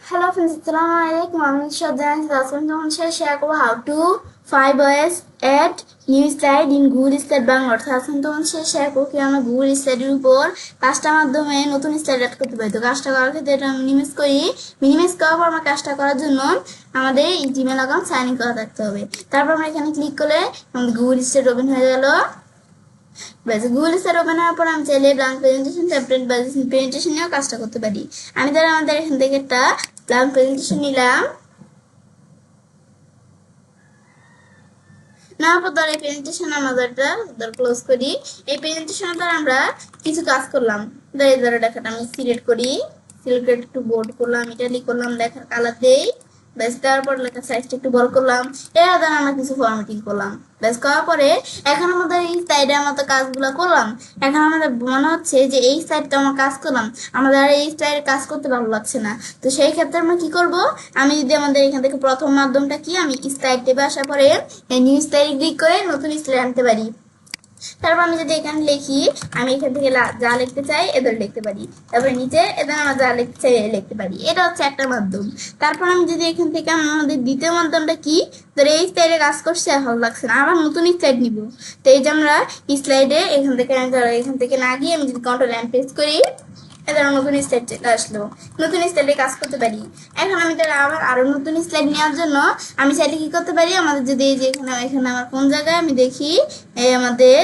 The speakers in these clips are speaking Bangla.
Hello friends, Assalamualaikum. I'm Shadran. I'm going to share how to 5 ways add new slide in Google Slide Bangor. I'm going to share how Google Slide উপর কাজটার মাধ্যমে নতুন স্লাইড অ্যাড করতে পারি। তো কাজটা করার ক্ষেত্রে এটা মিনিমাইজ করার পর আমরা কাজটা করার জন্য আমাদের জিমেল অ্যাকাউন্ট সাইন ইন করা থাকতে হবে। তারপর আমরা এখানে ক্লিক করলে আমাদের গুগল স্লাইড ওপেন হয়ে গেল। গুগল স্লাইড ওপেন হওয়ার পর আমি চাইলে ব্ল্যাঙ্ক প্রেজেন্টেশন টেমপ্লেট বা প্রেজেন্টেশন নিয়েও কাজটা করতে পারি। আমি ধর আমাদের এখান থেকে একটা ব্ল্যাঙ্ক প্রেজেন্টেশন নিলাম, নেওয়ার পর ধর এই প্রেজেন্টেশন আমাদেরটা ক্লোজ করি। এই প্রেজেন্টেশন দ্বারা আমরা কিছু কাজ করলাম। ধর এই ধরো লেখাটা আমি সিলেক্ট করি, সিলেক্ট একটু বোল্ড করলাম, ইটালি করলাম, লেখার কালার দেই, ব্যাস দেওয়ার পর লেখার সাইজটা একটু বড় করলাম। এর দ্বারা আমরা কিছু ফরম্যাটিং করলাম। ব্যাস করার পরে এখন আমাদের এই সাইডের মতো কাজগুলো করলাম। এখন আমাদের মনে হচ্ছে যে এই সাইডটা আমরা কাজ করলাম, আমাদের আর এই সাইডে কাজ করতে ভালো লাগছে না। তো সেই ক্ষেত্রে আমরা কি করব, আমি যদি আমাদের এখান থেকে প্রথম মাধ্যমটা কি, আমি স্লাইড টেপে আসার পরে নিউ স্লাইড ক্লিক করে নতুন স্লাইড আনতে পারি। তারপর আমি যদি এখানে লিখি, আমি এখান থেকে যা লিখতে চাই এদের লিখতে পারি। তারপরে নিচে এদের আমরা যা লিখতে চাই লিখতে পারি। এটা হচ্ছে একটা মাধ্যম। তারপর আমি যদি এখান থেকে আমাদের দ্বিতীয় মাধ্যমটা কি, ধর এই স্লাইডে কাজ করছে ভালো লাগছে না, আবার নতুন স্লাইড নিব। তো এই যে আমরা স্লাইডে এখান থেকে এখান থেকে না গিয়ে আমি যদি কন্ট্রোল এন্ড প্রেস করি, এদের নতুন স্লাইড চলে আসলো, নতুন স্লাইডে কাজ করতে পারি। এখন আমি তাহলে আরো নতুন স্লাইড নেওয়ার জন্য আমি চাইলে কি করতে পারি, আমাদের যদি এই যে এখানে আমার কোন জায়গায় আমি দেখি, এই আমাদের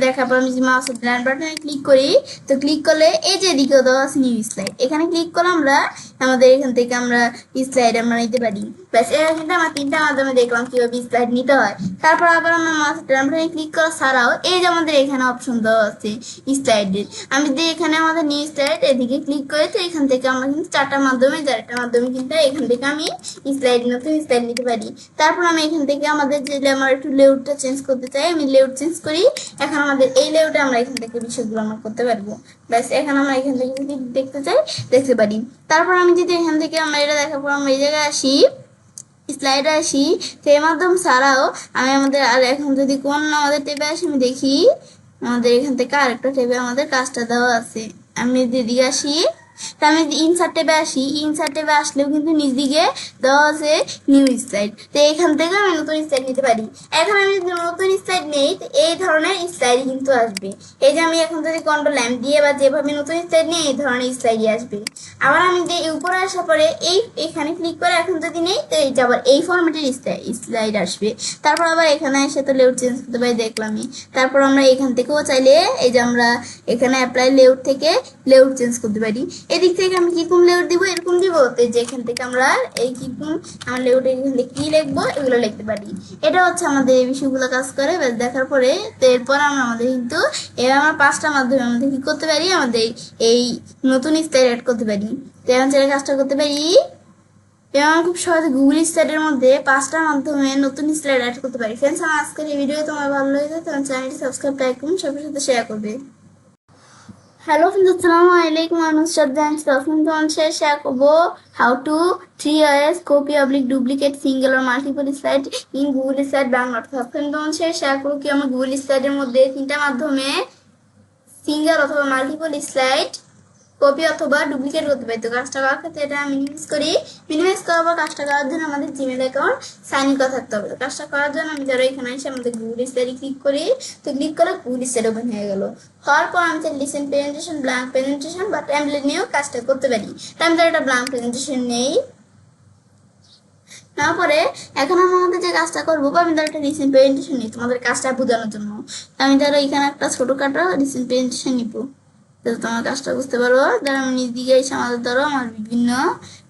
দেখার পর আমি যদি মাউসের ডান বাটনে ক্লিক করি, তো ক্লিক করলে এই যে এদিকে দেওয়া আছে নিউ স্লাইড, এখানে ক্লিক করলে আমরা আমাদের এখান থেকে আমরা স্লাইড আমরা নিতে পারি। ব্যাস এরা কিন্তু আমার তিনটা মাধ্যমে দেখলাম কিভাবে স্লাইড নিতে হয়। তারপর আবার আমরা মাউসের ডান বাটনে ক্লিক করা ছাড়াও এই যে আমাদের এখানে অপশন দেওয়া আছে স্লাইডের, আমি যদি এখানে আমাদের নিউ স্লাইড এদিকে ক্লিক করে, তো এখান থেকে আমরা কিন্তু চারটা মাধ্যমে কিন্তু এখান থেকে আমি স্লাইড নতুন স্লাইড নিতে পারি। তারপর আমি এখান থেকে আমাদের যে আমার একটু লেআউটটা চেঞ্জ করতে চাই, আমি লেআউট চেঞ্জ করি। এখন আমাদের এই লেআউটে আমরা এখান থেকে বিষয়গুলো আমরা করতে পারবো। ব্যাস এখন আমরা এখান থেকে যদি দেখতে চাই দেখতে পারি। তারপর আমি যদি এখান থেকে আমরা এটা দেখার পর আমরা এই জায়গায় আসি, স্লাইডে আসি, সেই মাধ্যম ছাড়াও আমি আমাদের আর এখন যদি কোন আমাদের টেপে আসি, আমি দেখি আমাদের এখান থেকে আরেকটা টেপে আমাদের কাজটা দেওয়া আছে। আমি দিদিকে আসি, তা আমি ইনসার্ট টেপে আসি, ইনসার্ট টেপে আসলেও কিন্তু নিজ দিকে দেওয়া আছে নিউ স্লাইড। তো এখান থেকে আমি নতুন স্লাইড নিতে পারি। এখন আমি যদি নতুন স্লাইড নেই, এই ধরনের স্লাইড কিন্তু আসবে। এই যে আমি এখন যদি কন্ট্রোল এম দিয়ে বা যেভাবে নতুন স্লাইড নিই, এই ধরনের স্লাইডই আসবে। আবার আমি যে উপরে আসার পরে এখানে ক্লিক করে এখন যদি নেই, তো এই যে আবার এই ফরম্যাটের স্লাইড আসবে। তারপর আবার এখানে এসে তো লেআউট চেঞ্জ করতে পারি, দেখলামই। তারপর আমরা এখান থেকেও চাইলে এই যে আমরা এখানে অ্যাপ্লাই লেআউট থেকে লেআউট চেঞ্জ করতে পারি। এদিক থেকে আমি কিরকম লেআউট দিব, এরকম দিব। তো যে এখান থেকে আমরা এই কিরকম আমার লেআউটে এখান থেকে কি লিখবো এগুলো লিখতে পারি। এটা হচ্ছে আমাদের এই বিষয়গুলো কাজ করে। ব্যাস দেখার পরে তো এরপর আমরা আমাদের কিন্তু এবার আমরা পাঁচটা মাধ্যমে আমাদের কি করতে পারি, আমাদের এই নতুন স্লাইড অ্যাড করতে পারি। তো এখন চাইলে কাজটা করতে পারি এবং খুব সহজে গুগল স্লাইডের মধ্যে পাঁচটা মাধ্যমে নতুন স্লাইড অ্যাড করতে পারি। ফ্রেন্ডস, আমার আজকের এই ভিডিও তোমার ভালো লেগেছে তোমার চ্যানেলটি সাবস্ক্রাইব, লাইক করুন, সবার সাথে শেয়ার করবে। Hello friends, Assalamualaikum. I'm Shadran. I'm share করবো how to 3 ways copy oblique duplicate single or multiple slide in Google Slide Bangor। তখন শেয়ার করবো কি আমরা গুগল স্লাইডের মধ্যে তিনটা মাধ্যমে সিঙ্গেল অথবা মাল্টিপল স্লাইড কপি অথবা ডুপ্লিকেট করতে পারি। তো কাজটা করার ক্ষেত্রে এটা মিনিমাইজ করি। মিনিমাইজ করার পর কাজটা করার জন্য আমাদের জিমেল অ্যাকাউন্ট সাইন ইন করা থাকতে হবে। তো কাজটা করার জন্য আমি যারা এখানে এসে আমাদের গুগল স্লাইডে ক্লিক করি, তো ক্লিক করে গুগল স্লাইড ওপেন হয়ে গেল। হওয়ার পর আমি চাই লিসেন প্রেজেন্টেশন, ব্ল্যাঙ্ক প্রেজেন্টেশন বা টেমপ্লেট নিয়েও কাজটা করতে পারি। তো আমি একটা ব্ল্যাঙ্ক প্রেজেন্টেশন নেই, তারপরে এখন আমি আমাদের যে কাজটা করবো, আমি ধর একটা রিসেন্ট প্রেজেন্টেশন নিই তোমাদের কাজটা বোঝানোর জন্য। আমি ধরো এখানে একটা ছোটখাটো রিসেন্ট প্রেজেন্টেশন নিব, তো তোমার কাজটা বুঝতে পারবো। ধরো আমি নিজ দিকে এসে আমাদের ধরো আমার বিভিন্ন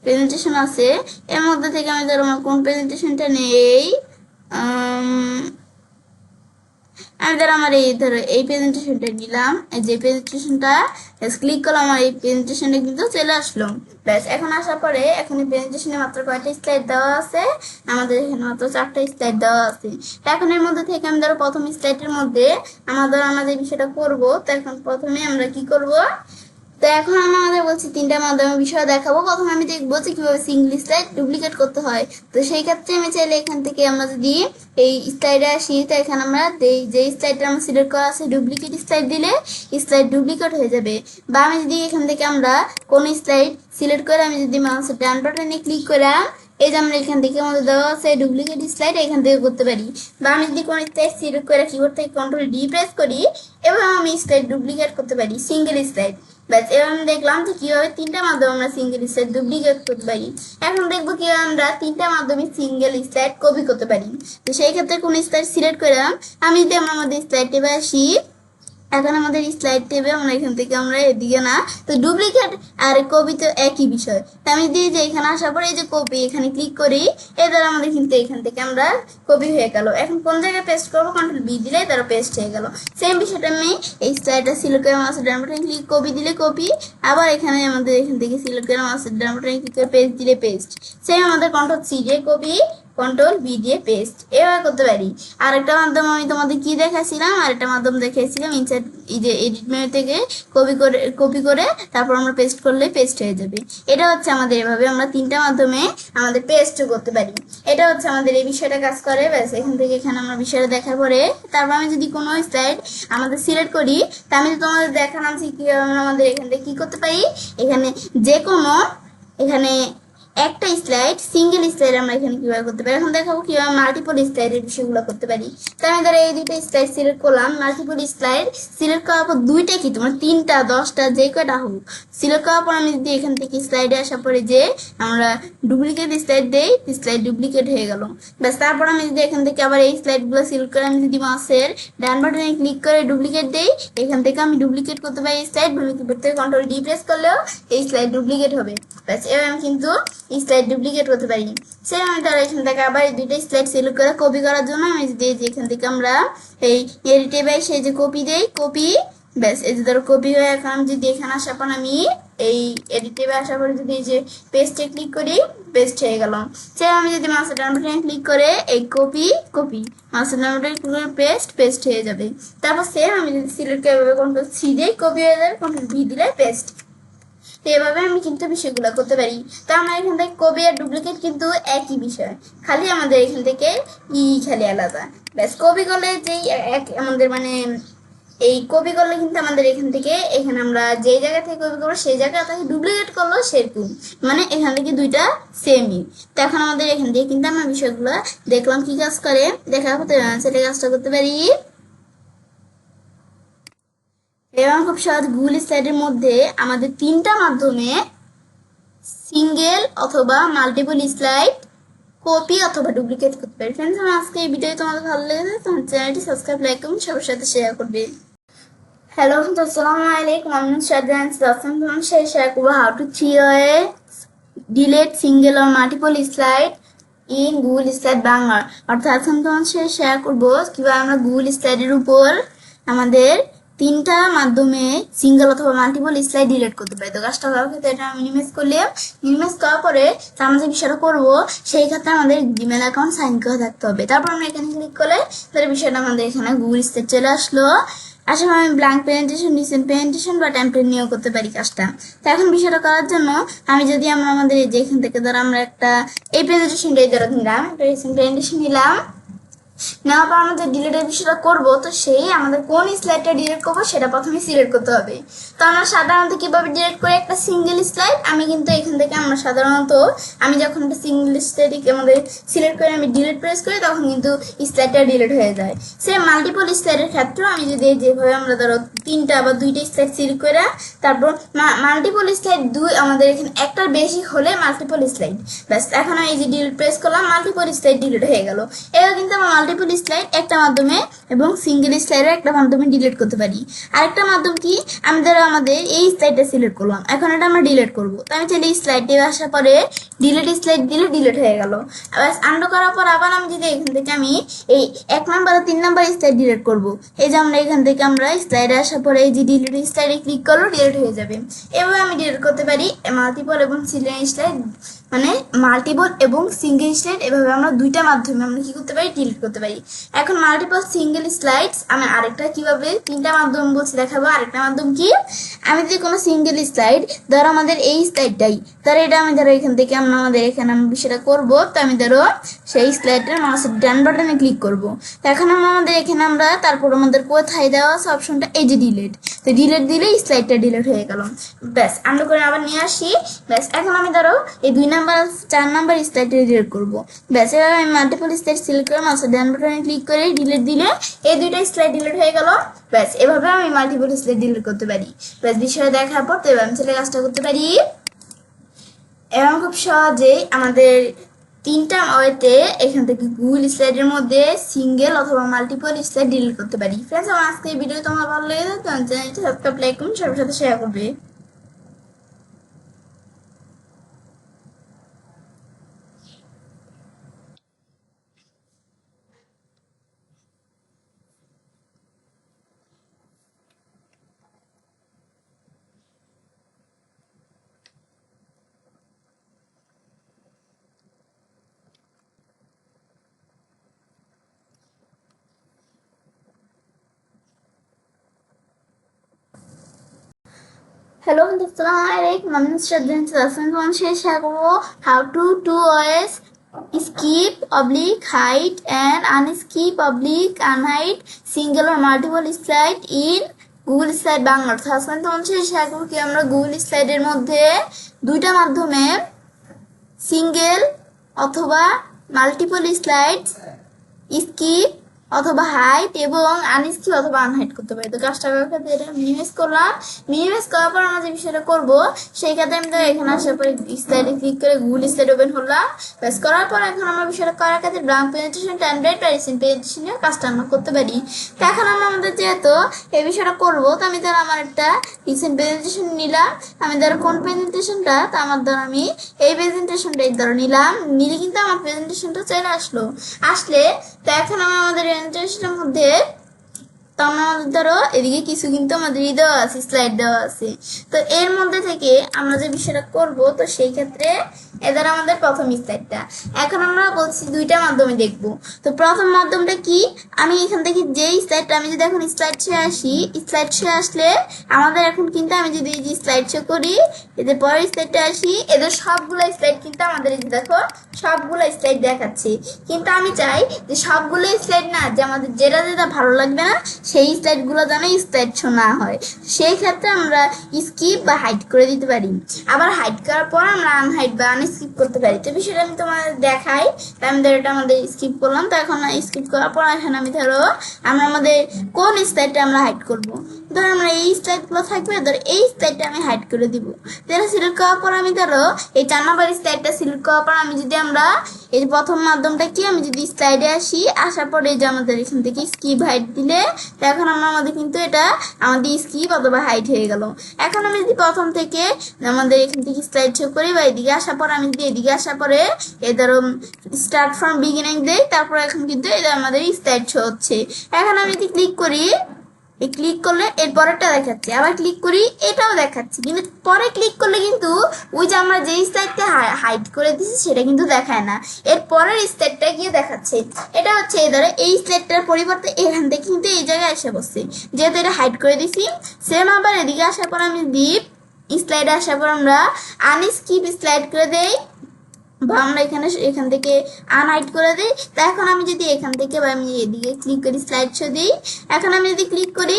প্রেজেন্টেশন আছে, এর মধ্যে থেকে আমি ধরো আমার কোন প্রেজেন্টেশনটা নেই, আমি ধরো আমার এই ধরো এই প্রেজেন্টেশনটা নিলাম। এই যে প্রেজেন্টেশনটা ক্লিক করলাম, আমার এই প্রেজেন্টেশনটা কিন্তু চলে আসলো। ব্যাস এখন আসার পরে এখন এই প্রেজেন্টেশনে মাত্র কয়টা স্লাইড দেওয়া আছে, আমাদের এখানে মাত্র 4টা স্লাইড দেওয়া আছে। তো এখন এর মধ্যে থেকে আমি ধরো প্রথম স্লাইডের মধ্যে আমাদের বিষয়টা করব। তো এখন প্রথমে আমরা কি করব, তো এখন আমি আমাদের বলছি তিনটা মাধ্যমে বিষয় দেখাবো। প্রথমে আমি দেখবো যে কিভাবে সিঙ্গেল স্লাইড ডুপ্লিকেট করতে হয়। তো সেই ক্ষেত্রে আমি চাইলে এখান থেকে আমরা যদি এই স্লাইডে আসি, তো এখানে আমরা যে স্লাইডটা আমরা সিলেক্ট করা আছে ডুপ্লিকেট স্লাইড দিলে স্লাইড ডুপ্লিকেট হয়ে যাবে। বা আমি যদি এখান থেকে আমরা কোন স্লাইড সিলেক্ট করে আমি যদি মাউসের ডান বাটনে ক্লিক করে এই যে আমরা এখান থেকে আমাদের দেওয়া আছে ডুপ্লিকেট স্লাইড, এখান থেকে করতে পারি। বা আমি যদি কোনো স্লাইড সিলেক্ট করে কিবোর্ড থেকে কন্ট্রোল ডি প্রেস করি এবং আমি স্লাইড ডুপ্লিকেট করতে পারি, সিঙ্গেল স্লাইড। ব্যাস, এবার আমি দেখলাম যে কিভাবে তিনটা মাধ্যমে আমরা সিঙ্গেল স্লাইড ডুপ্লিকেট করতে পারি। এখন দেখবো কিভাবে আমরা তিনটা মাধ্যমে সিঙ্গেল স্লাইড কপি করতে পারি। তো সেই ক্ষেত্রে কোন স্লাইড সিলেক্ট করে আমি যদি আমরা আমাদের স্লাইড টেবে আসি, এখন আমাদের স্লাইড টেবে আমরা এখান থেকে আমরা এদিকে না, তো ডুপ্লিকেট আর কপি তো একই বিষয়। তো আমি দিই যে এখানে আসার পরে এই যে কপি এখানে ক্লিক করি, এর দ্বারা আমাদের কিন্তু এখান থেকে আমরা কপি হয়ে গেল। এখন কোন জায়গায় পেস্ট করবো, কন্ট্রোল বি দিলে তারা পেস্ট হয়ে গেল। সেম বিষয়টা আমি এই স্লাইডটা সিলেক্ট করে মাউসের ডান বাটনে ক্লিক, কপি দিলে কপি, আবার এখানে আমাদের এখান থেকে সিলেক্ট করে মাউসের ডান বাটনে ক্লিক করে পেস্ট দিলে পেস্ট। সেম আমাদের কন্ট্রোল সি দিয়ে কপি, কন্ট্রোল বি দিয়ে পেস্ট এভাবে করতে পারি। আরেকটা মাধ্যম আমি তোমাদের কি দেখাচ্ছিলাম, আরেকটা মাধ্যম দেখাইছিলাম ইনসার্ট, এই যে এডিট মেনু থেকে কপি করে তারপর আমরা পেস্ট করলে পেস্ট হয়ে যাবে। এটা হচ্ছে আমাদের এভাবে আমরা তিনটা মাধ্যমে আমাদের পেস্ট করতে পারি। এটা হচ্ছে আমাদের এই বিষয়টা কাজ করে। ব্যাস, এখান থেকে এখানে আমরা বিষয়টা দেখার পরে তারপর আমি যদি কোনো স্লাইড আমাদের সিলেক্ট করি, তা আমি তোমাদের দেখালাম যে কিভাবে আমরা আমাদের এখান থেকে কি করতে পারি। এখানে যে কোনো এখানে একটা স্লাইড সিঙ্গেল স্লাইড আমরা এখানে কিভাবে করতে পারি, এখন দেখাবো কিভাবে মাল্টিপল স্লাইডের বিষয়গুলো করতে পারি। তো আমি ধরো এই দুইটা স্লাইড সিলেক্ট করলাম, মাল্টিপল স্লাইড সিলেক্ট করার পর দুইটা কি তোমার 3টা 10টা যে কয়টা হোক সিলেক্ট করার পর আমি যদি এখান থেকে স্লাইডে আসার পরে যে আমরা ডুপ্লিকেট স্লাইড দেই, স্লাইড ডুপ্লিকেট হয়ে গেল। ব্যাস, তারপর আমি যদি এখান থেকে আবার এই স্লাইডগুলো সিলেক্ট করে আমি যদি মাউসের ডান বাটনে ক্লিক করে ডুপ্লিকেট দেই, এখান থেকে আমি ডুপ্লিকেট করতে পারি স্লাইড, কিবোর্ড থেকে কন্ট্রোল ডি প্রেস করলেও এই স্লাইড ডুপ্লিকেট হবে। ব্যাস, এবার আমি কিন্তু স্লাইড ডুপ্লিকেট করতে পারি। সেম আমি তারা এখান থেকে আবার এই দুইটা স্লাইড সিলেক্ট করে কপি করার জন্য আমি যদি এখান থেকে আমরা এই এডিটে সেই যে কপি দেই, কপি, ব্যাস এই যে ধরো কপি হয়ে এখন আমি যদি এখানে আসার পর আমি এই এডিটে আসার পরে যদি এই যে পেস্টে ক্লিক করি, পেস্ট হয়ে গেল। সেম আমি যদি মাউসের ডান বাটনে ক্লিক করে এই কপি মাউসের ডান বাটনে ক্লিক করে পেস্ট হয়ে যাবে। তারপর সেম আমি যদি সিলেক্ট করে কন্ট্রোল সি দিই কপি হয়ে যাবে, কন্ট্রোল ভি দিলে পেস্ট। তো এভাবে আমি কিন্তু বিষয়গুলো করতে পারি। তো আমরা এখান থেকে কপি আর ডুপ্লিকেট কিন্তু একই বিষয়, খালি আমাদের এখান থেকে খালি আলাদা। ব্যাস, কপি করলে যেই আমাদের মানে এই কপি করলে কিন্তু আমাদের এখান থেকে এখানে আমরা যে জায়গা থেকে কপি করবো সেই জায়গা থেকে ডুপ্লিকেট করলো সেরকম, মানে এখান থেকে দুইটা সেমই। তো এখন আমাদের এখান থেকে কিন্তু আমরা বিষয়গুলো দেখলাম কি কাজ করে, দেখার পর সেটা কাজটা করতে পারি। এবং খুব সহজ গুগল স্লাইডের মধ্যে আমাদের তিনটা মাধ্যমে সিঙ্গেল অথবা মাল্টিপল স্লাইড কপি অথবা ডুপ্লিকেট করতে পারি। ফ্রেন্ডস, আমার আজকে এই ভিডিও তোমাদের ভালো লেগেছে তোমার চ্যানেলটি সাবস্ক্রাইব, লাইক এবং সবার সাথে শেয়ার করবে। হ্যালো বন্ধু, আসসালামু আলাইকুম। আমি শারজাহান দশম তোমার সাথে শেয়ার করবো how two delete single or multiple slide in Google slide Bangla. অর্থাৎ এখন তোমার সাথে শেয়ার করবো কিভাবে আমরা গুগল স্লাইডের উপর আমাদের তিনটা মাধ্যমে সিঙ্গেল অথবা মাল্টিপল স্লাইড ডিলিট করতে পারি। তো কাজটা করার ক্ষেত্রে এটা মিনিমাইজ করলে, মিনিমাইজ করার পরে আমরা যে বিষয়টা করবো সেই ক্ষেত্রে আমাদের জিমেল অ্যাকাউন্ট সাইন করে থাকতে হবে। তারপর আমরা এখানে ক্লিক করলে তাহলে বিষয়টা আমাদের এখানে গুগল স্লাইড চলে আসলো। আসলে আমি ব্ল্যাঙ্ক প্রেজেন্টেশন, রিসেন্ট প্রেজেন্টেশন বা টেমপ্লেট নিয়েও করতে পারি কাজটা। তো এখন বিষয়টা করার জন্য আমি যদি আমরা আমাদের এই যে এখান থেকে ধরো আমরা একটা এই প্রেজেন্টেশনটাই ধরো নিলাম, একটা রিসেন্ট প্রেজেন্টেশন নিলাম, নেওয়ার পর আমাদের ডিলিটের বিষয়টা করবো। তো সেই আমাদের কোন স্লাইডটা ডিলিট করবো সেটা প্রথমে সিলেক্ট করতে হবে। তো আমরা সাধারণত কিভাবে ডিলিট করে একটা সিঙ্গেল স্লাইড, আমি কিন্তু এখান থেকে আমরা সাধারণত আমি যখন একটা সিঙ্গেল স্লাইড আমাদের সিলেক্ট করে আমি ডিলিট প্রেস করি তখন কিন্তু স্লাইডটা ডিলিট হয়ে যায়। সে মাল্টিপল স্লাইডের ক্ষেত্রেও আমি যদি যেভাবে আমরা ধরো তিনটা বা দুইটা স্লাইড সিলেক্ট করে তারপর মাল্টিপল স্লাইড আমাদের এখানে একটার বেশি হলে মাল্টিপল স্লাইড, ব্যাস এখন আমি এই যে ডিলিট প্রেস করলাম মাল্টিপল স্লাইড ডিলিট হয়ে গেল। এবার কিন্তু আমার মাল্টিপল স্লাইড একটা মাধ্যমে এবং সিঙ্গেল স্লাইডের একটা মাধ্যমে ডিলিট করতে পারি। আরেকটা মাধ্যম কি, আমি ধরো আমাদের এই স্লাইডটা সিলেক্ট করলাম, এখন এটা আমরা ডিলিট করবো। তো আমি চাইলে এই স্লাইডে আসার পরে ডিলিট স্লাইড দিলে ডিলিট হয়ে গেল। আবার আন্ডু করার পর আবার আমি যদি এখান থেকে আমি এই 1 নাম্বার 3 নাম্বার স্লাইড ডিলিট করবো, এই যে আমরা এখান থেকে আমরা স্লাইডে আসার পরে এই যে ডিলিট স্লাইডে ক্লিক করলো ডিলিট হয়ে যাবে। এভাবে আমি ডিলিট করতে পারি মাল্টিপল এবং সিঙ্গেল স্লাইড মানে মাল্টিপল এবং সিঙ্গেল স্লাইড এভাবে আমরা দুইটা মাধ্যমে আমরা কি করতে পারি, ডিলিট করতে পারি। এখন মাল্টিপল সিঙ্গেল স্লাইডস আমি আরেকটা কিভাবে তিনটা মাধ্যম বলছি দেখাবো। আরেকটা মাধ্যম কি, আমি যদি কোনো সিঙ্গেল স্লাইড ধরো আমাদের এই স্লাইডটাই, ধরো এটা আমি ধরো এখান থেকে আমাদের এখানে আমি বিষয়টা করবো, তো আমি ধরো সেই স্লাইডটার মাউসের ডান বাটনে ক্লিক করবো। তো এখন আমাদের এখানে আমরা তারপর আমাদের কোথায় দেওয়া আছে অপশনটা এই যে ডিলিট, তো ডিলিট দিলে স্লাইডটা ডিলিট হয়ে গেল। ব্যাস আমরা করে আবার নিয়ে আসি। ব্যাস এখন আমি ধরো এই 2 নাম্বার 4 নাম্বার স্লাইডটা ডিলিট করবো। ব্যাস এভাবে আমি মাল্টিপল স্লাইড সিলেক্ট করে মাউসের ডান বাটনে ক্লিক করে ডিলিট দিলে এই দুইটা স্লাইড ডিলিট হয়ে গেল। ব্যাস এভাবে আমি মাল্টিপল স্লাইড ডিলিট করতে পারি। ব্যাস বিষয়টা দেখার পর তো এবার আমি ছেলে কাজটা করতে পারি। এবং খুব সহজেই আমাদের তিনটা ওয়েতে এখান থেকে গুগল স্লাইডের মধ্যে সিঙ্গেল অথবা মাল্টিপল স্লাইড ডিলিট করতে পারি। ফ্রেন্ডস, আমার আজকে এই ভিডিও তোমার ভালো লেগে থাকে তো চ্যানেলটি সাবস্ক্রাইব, লাইক করুন, সবার সাথে শেয়ার করবে। হ্যালো বন্ধু, আসসালামু আলাইকুম। আমি শ্রদ্ধা তোমার সাথে শেয়ার করবো how two always skip oblique height and unskip oblique unhide single or multiple slide in Google slide Bangla. আজকে তোমার সাথে শেয়ার করবো কি আমরা গুগল স্লাইডের মধ্যে দুইটা মাধ্যমে সিঙ্গেল অথবা মাল্টিপল স্লাইড স্কিপ অথবা হাইট এবং আনস্কিপ অথবা আনহাইট করতে পারি। তো কাজটা করার ক্ষেত্রে এটা মিনিমাইজ করলাম। মিনিমাইজ করার পর আমরা যে বিষয়টা করবো সেই ক্ষেত্রে আমি তো এখানে আসার পরে স্লাইডে ক্লিক করে গুগল স্লাইড ওপেন হলাম। ব্যাস করার পর এখন আমরা বিষয়টা করার ক্ষেত্রে ব্রাউন প্রেজেন্টেশন, টেমপ্লেট বা রিসেন্ট প্রেজেন্টেশনের কাজটা আমরা করতে পারি। তো এখন আমরা আমাদের যেহেতু এই বিষয়টা করবো, তো আমি ধরো আমার একটা রিসেন্ট প্রেজেন্টেশন নিলাম। আমি ধরো কোন প্রেজেন্টেশনটা, তো আমার ধরো আমি এই প্রেজেন্টেশনটাই ধরো নিলাম, নিলে কিন্তু আমার প্রেজেন্টেশনটা চলে আসলে তো এখন আমরা আমাদের প্রেজেন্টেশনের মধ্যে তো আমাদের ধরো এদিকে কিছু কিন্তু আমাদের দেওয়া আছে, স্লাইড দেওয়া আছে। তো এর মধ্যে থেকে আমরা যে বিষয়টা করব, তো সেই ক্ষেত্রে এদের আমাদের প্রথম স্লাইডটা এখন আমরা বলছি দুইটা মাধ্যমে দেখব। তো প্রথম মাধ্যমটা কি, আমি এখান থেকে যেই স্লাইডটা আমি যদি এখন স্লাইড শো আসি, স্লাইড শো আসলে আমাদের এখন কিন্তু আমি যদি এই যে স্লাইড শো করি, এদের পরের স্লাইডটা আসি, এদের সবগুলো স্লাইড কিন্তু আমাদের এই যে দেখো সবগুলো স্লাইড দেখাচ্ছে। কিন্তু আমি চাই যে সবগুলো স্লাইড না, যে আমাদের যেটা যেটা ভালো লাগবে না সেই স্লাইডগুলো যেন স্লাইড শো না হয়, সেই ক্ষেত্রে আমরা স্কিপ বা হাইড করে দিতে পারি। আবার হাইড করার পর আমরা আনহাইড বা আনস্কিপ করতে পারি। তো বিষয়টা আমি তোমাদের দেখাই। আমি ধরো এটা আমাদের স্কিপ করলাম। তো এখন স্কিপ করার পর এখন আমি ধরো আমরা আমাদের কোন স্লাইডটা আমরা হাইড করব, ধরো আমরা এই স্লাইডগুলো থাকবে, ধরো এই স্লাইডটা আমি হাইড করে দিব। যেটা সিলেক্ট করার পর আমি ধরো এই 4 নাম্বার স্লাইডটা সিলেক্ট করার পর আমি যদি আমরা এই প্রথম মাধ্যমটা কি, আমি যদি স্লাইডে আসি, আসার পরে যে আমাদের এখান থেকে স্কিপ হাইড দিলে এখন আমরা আমাদের কিন্তু এটা আমাদের স্কিপ অথবা হাইড হয়ে গেল। এখন আমি যদি প্রথম থেকে আমাদের এখান থেকে স্লাইড শো করি বা এদিকে আসার পর আমি যদি এদিকে আসার পরে এ ধরো স্টার্ট ফ্রম বিগিনিং দেই, তারপর এখন কিন্তু এটা আমাদের স্লাইড শো হচ্ছে। এখন আমি যদি ক্লিক করি, এই ক্লিক করলে এর পরেরটা দেখাচ্ছে, আবার ক্লিক করি এটাও দেখাচ্ছে, কিন্তু পরে ক্লিক করলে কিন্তু ওই যে আমরা যেই স্লাইডটা হাইড করে দিছি সেটা কিন্তু দেখায় না, এর পরের স্লাইডটা গিয়ে দেখাচ্ছে। এটা হচ্ছে এই ধরো এই স্লাইডটার পরিবর্তে এখান থেকে কিন্তু এই জায়গায় এসে বসছে, যেহেতু এটা হাইড করে দিছি। সেম আবার এদিকে আসার পর আমি ডিপ স্লাইডে আসার পর আমরা আনস্কিপ স্লাইড করে দেই বা আমরা এখান থেকে আনহাইড করে দিই। তো এখন আমি যদি এখান থেকে বা আমি এদিকে ক্লিক করি, স্লাইড শো দিই, এখন আমি যদি ক্লিক করি,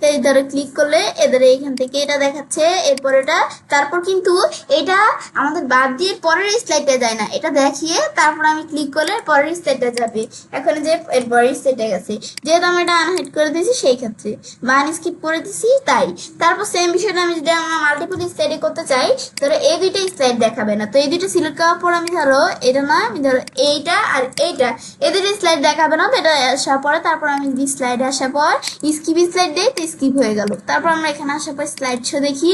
এই ধরো ক্লিক করলে এদের এখান থেকে এটা দেখাচ্ছে, এরপর এটা, তারপর কিন্তু এটা আমাদের বাদ দিয়ে পরের স্লাইডটা যায় না, এটা দেখিয়ে তারপর আমি ক্লিক করলে পরের স্লাইডটা যাবে। এখন যে এর পরের স্লাইডটা গেছে, যেহেতু আমি এটা আনহাইড করে দিয়েছি সেই ক্ষেত্রে, বা আনস্কিপ করে দিছি তাই। তারপর সেম বিষয়টা আমি যদি আমরা মাল্টিপল স্লাইডে করতে চাই, ধরো এই দুইটা স্লাইড দেখাবে না, তো এই দুইটা সিলেক্ট করার পর আমি ধরো এটা না, আমি ধরো এইটা আর এইটা, এদের স্লাইড দেখাবে না। তো এটা আসার পরে তারপর আমি যদি স্লাইডে আসার পর স্কিপ স্লাইড দিই, তো স্কিপ হয়ে গেল। তারপর আমরা এখানে আসার পর স্লাইড শো দেখি,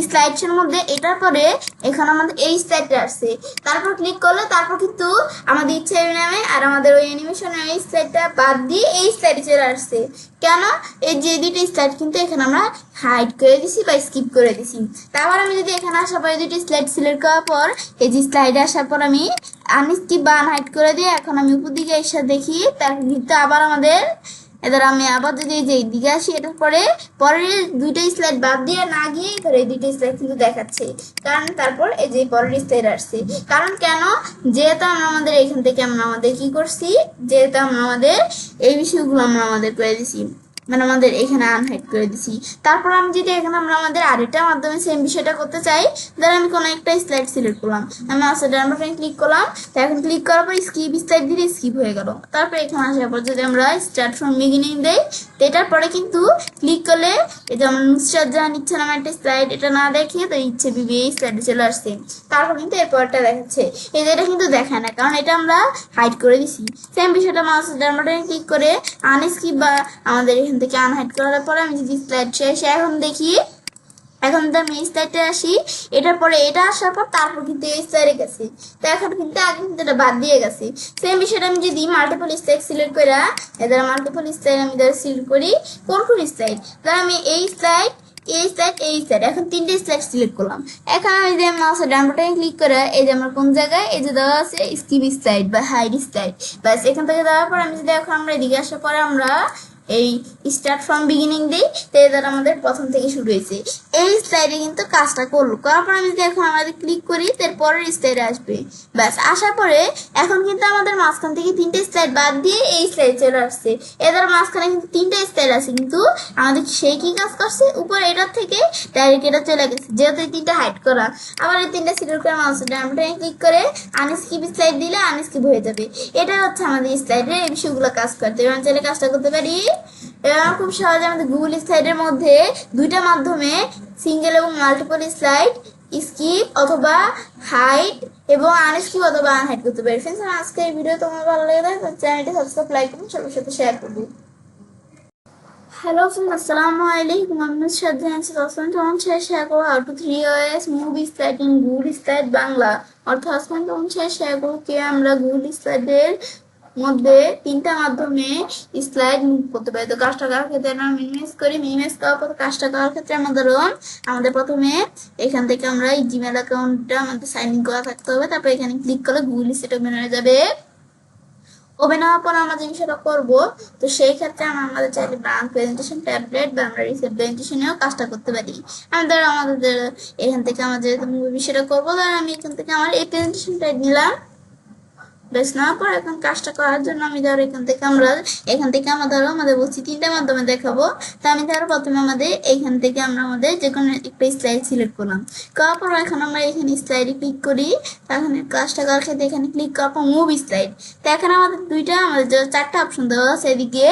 স্লাইড শোর মধ্যে এটার পরে এখানে আমাদের এই স্লাইডটা আসছে, তারপর ক্লিক করলে তারপর কিন্তু আমাদের ইচ্ছে নামে আর আমাদের ওই অ্যানিমেশনে এই স্লাইডটা বাদ দিয়ে এই স্লাইডে চলে আসছে। কেন? এই যে দুইটা স্লাইড কিন্তু এখানে আমরা হাইড করে দিছি বা স্কিপ করে দিছি। তারপর আমি যদি এখানে আসার পর দুইটি স্লাইড সিলেক্ট করার পর এই যে স্লাইডে আসার পর আমি আনস্কিপ বা আনহাইড করে দিয়ে এখন আমি উপর দিকে এসে দেখি, তার কিন্তু আবার আমাদের এবার আমি আবার যদি এই যে দিকে আসি, এটার পরে পরের দুইটা স্লাইড বাদ দিয়ে না গিয়ে এবার এই দুইটা স্লাইড কিন্তু দেখাচ্ছে, কারণ তারপর এই যে পরের স্লাইড আসছে। কারণ কেন? যেহেতু আমরা আমাদের এখান থেকে আমরা আমাদের কি করছি, যেহেতু আমরা আমাদের এই বিষয়গুলো আমরা আমাদের করে দিছি, মানে আমাদের এখানে আনহাইড করে দিছি। তারপর আমি যদি এখানে আমরা আমাদের আরেকটার মাধ্যমে সেম বিষয়টা করতে চাই, ধর আমি কোনো একটা স্লাইড সিলেক্ট করলাম, আমি মাউসের ডান বাটনে ক্লিক করলাম, তো এখন ক্লিক করার পর স্কিপ স্লাইড দিলে স্কিপ হয়ে গেল। তারপর এখানে আসার পর যদি আমরা স্টার্ট ফ্রম বিগিনিং দেই, তো এটার পরে কিন্তু ক্লিক করলে এই যে আমরা নুসরাত জাহান ইচ্ছে নামে একটা স্লাইড, এটা না দেখে তো ইচ্ছে বিবি এই স্লাইডে চলে আসছে। তারপর কিন্তু এরপরটা দেখাচ্ছে, এই যে এটা কিন্তু দেখায় না, কারণ এটা আমরা হাইড করে দিছি। সেম বিষয়টা মাউসের ডান বাটনে ক্লিক করে আনস্কিপ বা আমাদের এখান থেকে আনহাইড করার পরে আমি যদি স্লাইড শেষে এখন দেখি, এখন তো আমি এই স্লাইডে আসি, এটার পরে এটা আসার পর তারপর কিন্তু এই স্লাইডে গেছি, তো এখন কিন্তু আগে কিন্তু এটা বাদ দিয়ে গেছি। সেম বিষয়টা আমি যদি মাল্টিপল স্লাইড সিলেক্ট করে এদের মাল্টিপল স্লাইড আমি ধর সিলেক্ট করি, কোন স্লাইড, ধর আমি এই স্লাইড এই স্লাইড এই স্লাইড, এখন তিনটে স্লাইড সিলেক্ট করলাম। এখন আমি যে মাউসের ডান বাটনে ক্লিক করে এই যে আমার কোন জায়গায় এই যে দেওয়া আছে স্কিপ স্লাইড বা হাইড স্লাইড, ব্যাস এখান থেকে দেওয়ার পর আমি যদি এখন আমরা এদিকে আসার পরে আমরা এই স্টার্ট ফ্রম বিগিনিং দিই, তো এদের আমাদের প্রথম থেকে শুরু হয়েছে। এই স্লাইডে কিন্তু কাজটা করলো, করার পর আমি যদি এখন আমাদের ক্লিক করি তারপরের স্লাইডে আসবে, ব্যাস আসার পরে এখন কিন্তু আমাদের মাঝখান থেকে তিনটে স্লাইড বাদ দিয়ে এই স্লাইড চলে আসছে। এদের মাঝখানে কিন্তু তিনটে স্লাইড আছে, কিন্তু আমাদের সেই কি কাজ করছে, উপরে এটার থেকে ডাইরেক্ট এটা চলে গেছে, যেহেতু এই তিনটা হাইড করা। আবার এই তিনটা সিলেক্ট করে মাউসের ডান বাটনে ক্লিক করে আনস্কিপ স্লাইড দিলে আনস্কিপ হয়ে যাবে। এটা হচ্ছে আমাদের স্লাইডের এই বিষয়গুলো কাজ করতে, এবং চাইলে কাজটা করতে পারি। এবং খুব সহজে আমাদের গুগল স্লাইডের মধ্যে দুইটা মাধ্যমে সিঙ্গেল এবং মাল্টিপল স্লাইড স্কিপ অথবা হাইড এবং আনস্কিপ অথবা আনহাইড করতে পারি। ফ্রেন্ডস, আজকে এই ভিডিও তোমার ভালো লাগে থাকে চ্যানেলটি সাবস্ক্রাইব, লাইক করুন, সবার সাথে শেয়ার করুন। হ্যালো ফ্রেন্ডস, আসসালামু আলাইকুম। আমি নুসরাত জাহান তোমার সাথে শেয়ার করবো how two 3os movie slide in Google slide Bangla. অর্থাৎ আজকে তোমার সাথে শেয়ার করবো কি আমরা গুগল স্লাইডের মধ্যে তিনটা মাধ্যমে স্লাইড মুভ করতে পারি। তো কাজটা করার ক্ষেত্রে আমরা মিনিমাইজ করি, মিনিমাইজ করার পর কাজটা করার ক্ষেত্রে আমাদের প্রথমে এখান থেকে আমরা এই জিমেল অ্যাকাউন্টটা আমাদের সাইন ইন করা থাকতে হবে। তারপর এখানে ক্লিক করলে গুগল স্লাইড ওপেন হয়ে যাবে। ওপেন হওয়ার পর আমরা যে বিষয়টা করবো, তো সেই ক্ষেত্রে আমরা আমাদের চাইলে ব্রাউন প্রেজেন্টেশন ট্যাবলেট বা আমরা রিসেট প্রেজেন্টেশনেও কাজটা করতে পারি। আমাদের এখান থেকে আমাদের মুভি বিষয়টা করবো, ধর আমি এখান থেকে আমার এই প্রেজেন্টেশনটা নিলাম, বেশ নেওয়ার পর এখন কাজটা করার জন্য আমি ধরো এখান থেকে আমরা ধরো আমাদের বলছি তিনটা মাধ্যমে দেখাবো। তো আমি ধরো প্রথমে আমাদের এখান থেকে আমরা আমাদের যে কোনো একটা স্লাইড সিলেক্ট করলাম, করার পর এখন আমরা এখানে স্লাইডে ক্লিক করি। তখন কাজটা করার ক্ষেত্রে এখানে ক্লিক করার পর মুভ স্লাইড, তো এখানে আমাদের আমাদের চারটা অপশন দেওয়া আছে, এদিকে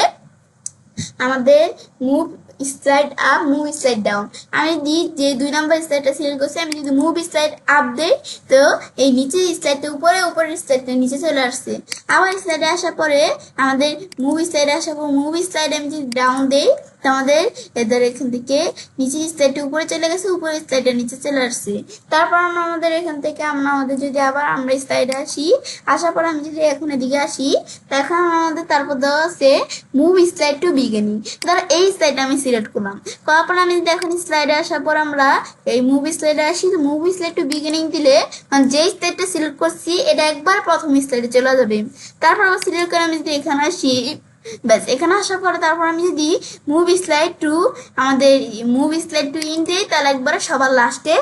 আমাদের move slide up, move slide down. আমি যে 2 নম্বর স্লাইডটা সিলেক্ট করছি, আমি যদি মুভ স্লাইড আপ দেই তো এই নিচে স্লাইডটা উপরের স্লাইডটা নিচে চলে আসছে। আবার স্লাইডে আসার পরে আমাদের মুভ স্লাইডে আসার পর মুভ স্লাইডে আমি যদি ডাউন দেই তো আমাদের এদের এখান থেকে নিচে স্লাইডটা উপরে চলে গেছে, উপরের স্লাইডটা নিচে চলে আসছে। তারপর আমাদের এখান থেকে আমাদের যদি আবার আমরা স্লাইডে আসি, আসার পর আমি যদি এখন এদিকে আসি, তখন আমাদের তারপর দেওয়া আছে মুভ স্লাইড টু বিগিনিং। ধরো এই স্লাইডটা আমি সিলেক্ট করলাম, করার পর আমি যদি এখন স্লাইডে আসার পর আমরা এই মুভ স্লাইডে আসি, তো মুভ স্লাইড টু বিগিনিং দিলে মানে যেই স্লাইডটা সিলেক্ট করছি এটা একবার প্রথম স্লাইডে চলে যাবে। তারপর আবার সিলেক্ট করে আমি যদি এখানে আসি, ব্যাস এখানে আসার পরে তারপর আমি যদি মুভ স্লাইড টু ইন দিই, তাহলে একবার সবার লাস্টে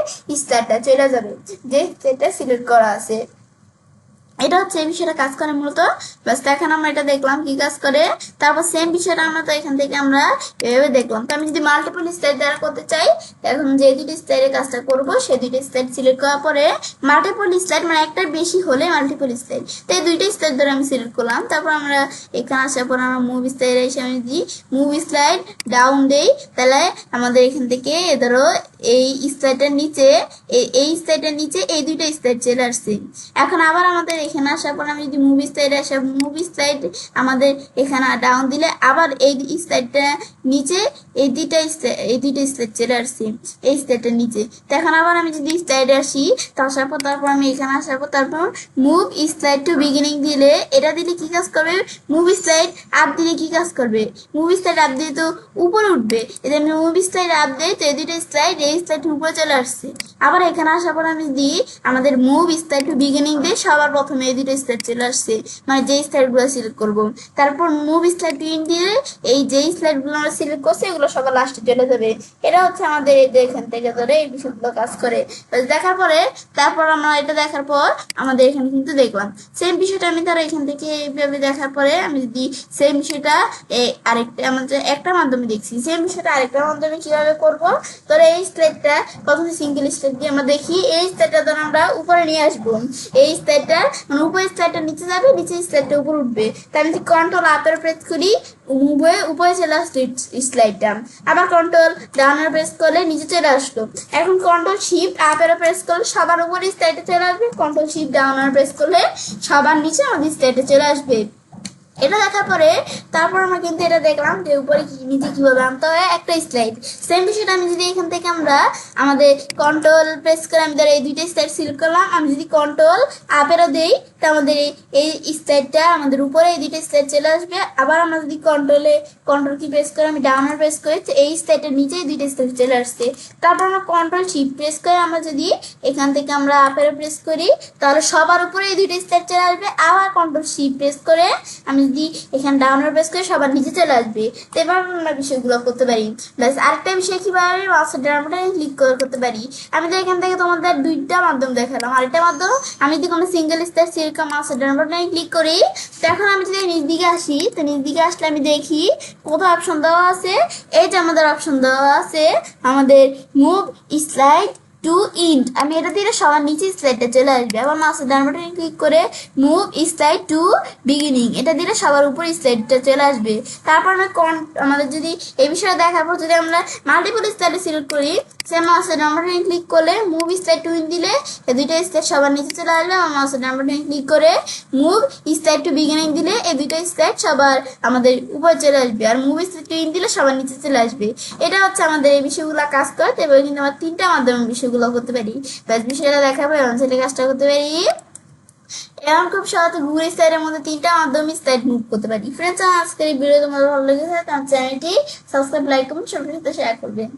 স্লাইডটা চলে যাবে যে স্লাইডটা সিলেক্ট করা আছে। এটা হচ্ছে এই বিষয়টা কাজ করে মূলত। ব্যাস এখন আমরা এটা দেখলাম কি কাজ করে। তারপর সেম বিষয়টা আমরা তো এখান থেকে আমরা এভাবে দেখলাম। তো আমি যদি মাল্টিপল স্লাইড দ্বারা করতে চাই, এখন যে দুটি স্লাইডের কাজটা করবো সেই দুইটা স্লাইড সিলেক্ট করার পরে মাল্টিপল স্লাইড মানে একটা বেশি হলে মাল্টিপল স্লাইড, তো এই দুইটা স্লাইড ধরে আমি সিলেক্ট করলাম। তারপর আমরা এখানে আসার পর আমরা মুভ স্লাইডে এসে আমি যদি মুভ স্লাইড ডাউন দেই, তাহলে আমাদের এখান থেকে ধরো এই স্লাইডের নিচে এই দুইটা স্লাইড চলে আসছে। এখন আবার আমাদের এখানে আসার পর আমি যদি মুভি স্লাইডে আসা, মুভি স্লাইড আমাদের এখানে ডাউন দিলে আবার এই স্লাইডটা নিচে এই দুইটা স্লাইড চলে আসছে এই স্লাইডটার নিচে। তো এখন আবার আমি যদি স্লাইডে আসি, তো আসার পর তারপর আমি এখানে আসার পর তারপর মুভ স্লাইড টু বিগিনিং দিলে, এটা দিলে কি কাজ করবে, মুভি স্লাইড আপ দিলে কি কাজ করবে, মুভি স্লাইড আপ দিয়ে তো উপরে উঠবে। এই জন্য মুভি স্লাইড আপ দেয়, তো এই দুইটা স্লাইড এই স্লাইডের উপরে চলে আসছে। আবার এখানে আসার পর আমি দিই আমাদের মুভ স্লাইড টু বিগিনিং দিয়ে সবার প্রথমে এই দুটো স্লাইড চলে আসছে, মানে যেই স্লাইডগুলো সিলেক্ট করবো। তারপর মুভ স্লাইড টু ইন দিয়ে এই যেই স্লাইডগুলো আমরা সিলেক্ট করছি এগুলো সবার লাস্টে চলে যাবে। এটা হচ্ছে আমাদের এই যে এখান থেকে ধরে এই বিষয়গুলো কাজ করে। দেখার পরে তারপর আমরা এটা দেখার পর আমাদের এখানে কিন্তু দেখলাম সেম বিষয়টা। আমি ধরো এখান থেকে এইভাবে দেখার পরে আমি যদি সেম বিষয়টা আরেকটা আমাদের একটা মাধ্যমে দেখছি, সেম বিষয়টা আরেকটার মাধ্যমে কিভাবে করব। ধরো এই স্লাইডটা প্রথমে সিঙ্গেল স্লাইড দিয়ে আমরা দেখি, এই স্লাইডটা ধরো আমরা উপরে নিয়ে আসবো, এই স্লাইডটা মানে উপরে স্লাইডটা নিচে যাবে, নিচে স্লাইডটা উপরে উঠবে। তাই আমি যদি কন্ট্রোল আপের প্রেস করি উপরে চলে আসলো স্লাইডটা, আবার কন্ট্রোল ডাউনের প্রেস করলে নিচে চলে আসলো। এখন কন্ট্রোল শিফট আপের প্রেস করলে সবার উপরে স্লাইডে চলে আসবে, কন্ট্রোল শিফট ডাউনের প্রেস করলে সবার নিচে আমাদের স্লাইডে চলে আসবে। এটা দেখার পরে তারপর আমরা কিন্তু এটা দেখলাম যে উপরে নিচে কিভাবে আনতে হয় একটা স্লাইড। সেম বিষয়টা আমি যদি এখান থেকে আমরা আমাদের কন্ট্রোল প্রেস করে আমি ধর এই দুইটা স্লাইড সিলেক্ট করলাম, আমি যদি কন্ট্রোল আপেরও দেই তো আমাদের এই স্লাইডটা আমাদের উপরে এই দুইটা স্লাইড চলে আসবে। আবার আমরা যদি কন্ট্রোল কি প্রেস করে আমি ডাউনের প্রেস করি তো এই স্লাইডের নিচে দুইটা স্লাইড চলে আসছে। তারপর আমরা কন্ট্রোল শিফট প্রেস করে আমরা যদি এখান থেকে আমরা আপেরও প্রেস করি তাহলে সবার উপরে এই দুইটা স্লাইড চলে আসবে। আবার কন্ট্রোল শিফট প্রেস করে আমি যদি এখানে ডাউনের প্রেস করে সবার নিচে চলে আসবে। তো এবার আমরা বিষয়গুলো করতে পারি। ব্যাস আরেকটা বিষয় কিভাবে মাউসের ডান বাটনে ক্লিক করতে পারি। আমি তো এখান থেকে তোমাদের দুইটা মাধ্যম দেখালাম, আরেকটা মাধ্যম আমি যদি কোনো সিঙ্গেল স্লাইড সিলেক্ট করে মাউসের ডান বাটনে ক্লিক করি, তো এখন আমি যদি নিচ দিকে আসি তো নিচ দিকে আসলে আমি দেখি কোথাও অপশন দেওয়া আছে, এই যে আমাদের অপশন দেওয়া আছে আমাদের মুভ স্লাইড টু ইন্ড, আমি এটা দিলে সবার নিচে স্লাইডটা চলে আসবে। আবার মাউসের ডান বাটনে ক্লিক করে মুভ স্লাইড টু বিগিনিং এটা দিলে সবার উপরে স্লাইডটা চলে আসবে। তারপর আমি আমাদের যদি এই বিষয়ে দেখার পর যদি আমরা মাল্টিপল স্লাইডে সিলেক্ট করি, সে মাউসের ডান বাটনে ক্লিক করলে মুভ স্লাইড টু ইন দিলে এই দুইটা স্লাইড সবার নিচে চলে আসবে। আমার মাউসের ডান বাটনে ক্লিক করে মুভ স্লাইড টু বিগিনিং দিলে এই দুইটা স্লাইড সবার আমাদের উপরে চলে আসবে, আর মুভ স্লাইড টু ইন দিলে সবার নিচে চলে আসবে। এটা হচ্ছে আমাদের এই বিষয়গুলো কাজ করতে, এবার কিন্তু আমরা তিনটা মাধ্যমে বিষয়গুলো করতে পারি। ব্যাস বিষয়টা দেখাবো এবং সেটা কাজটা করতে পারি। এখন খুব সহজে গুগল স্লাইডের মধ্যে তিনটা মাধ্যমে স্লাইড মুভ করতে পারি। ফ্রেন্ডস, আজকের এই ভিডিও তোমাদের ভালো লেগেছে তার চ্যানেলটি সাবস্ক্রাইব, লাইক, কমেন্ট সবার সাথে শেয়ার করবেন।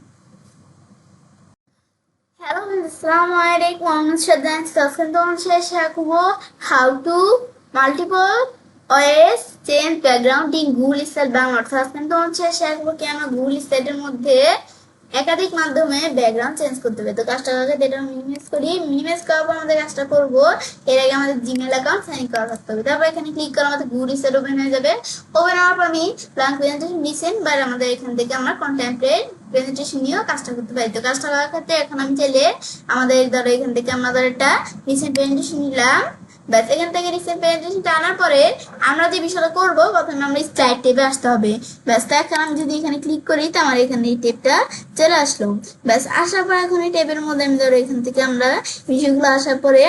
হ্যালো ফ্রেন্ডস, আসসালামু আলাইকুম। আমি শ্রদ্ধা, আজকে তোমাদের সাথে শেয়ার করবো how to multiple ways change background in Google slide Bangla. অর্থাৎ আজকে তোমাদের সাথে শেয়ার করবো কি আমরা গুগল স্লাইডের মধ্যে একাধিক মাধ্যমে ব্যাকগ্রাউন্ড চেঞ্জ করতে হবে। তো কাজটা আগে এটা মিনিমাইজ করি, মিনিমাইজ করার পর আমাদের কাজটা করবো এর আগে আমাদের জিমেল অ্যাকাউন্ট সাইন করা থাকতে হবে। তারপর এখানে ক্লিক করে আমাদের গুগল স্লাইড ওপেন হয়ে যাবে। ওপেন হওয়ার পর আমি ব্ল্যাঙ্ক প্রেজেন্টেশন দিয়েছেন বা আমাদের এখান থেকে আমরা কন্টেম্পোরারি প্রেজেন্টেশন নিয়েও কাজটা করতে পারি। তো কাজটা করার ক্ষেত্রে এখন আমি চাইলে আমাদের ধরো এখান থেকে আমাদের একটা রিসেন্ট প্রেজেন্টেশন নিলাম। ব্যাস এখান থেকে রিসেন্ট প্রেজেন্টেশনটা আনার পরে আমরা যে বিষয়টা করবো প্রথমে আমরা স্লাইড ট্যাবে আসতে হবে। ব্যাস এখন আমি যদি এখানে ক্লিক করি তো আমার এখানে এই ট্যাবটা চলে আসলো। ব্যাস আসার পর এখন এই ট্যাবের মধ্যে আমি ধরো এখান থেকে আমরা বিষয়গুলো আসার পরে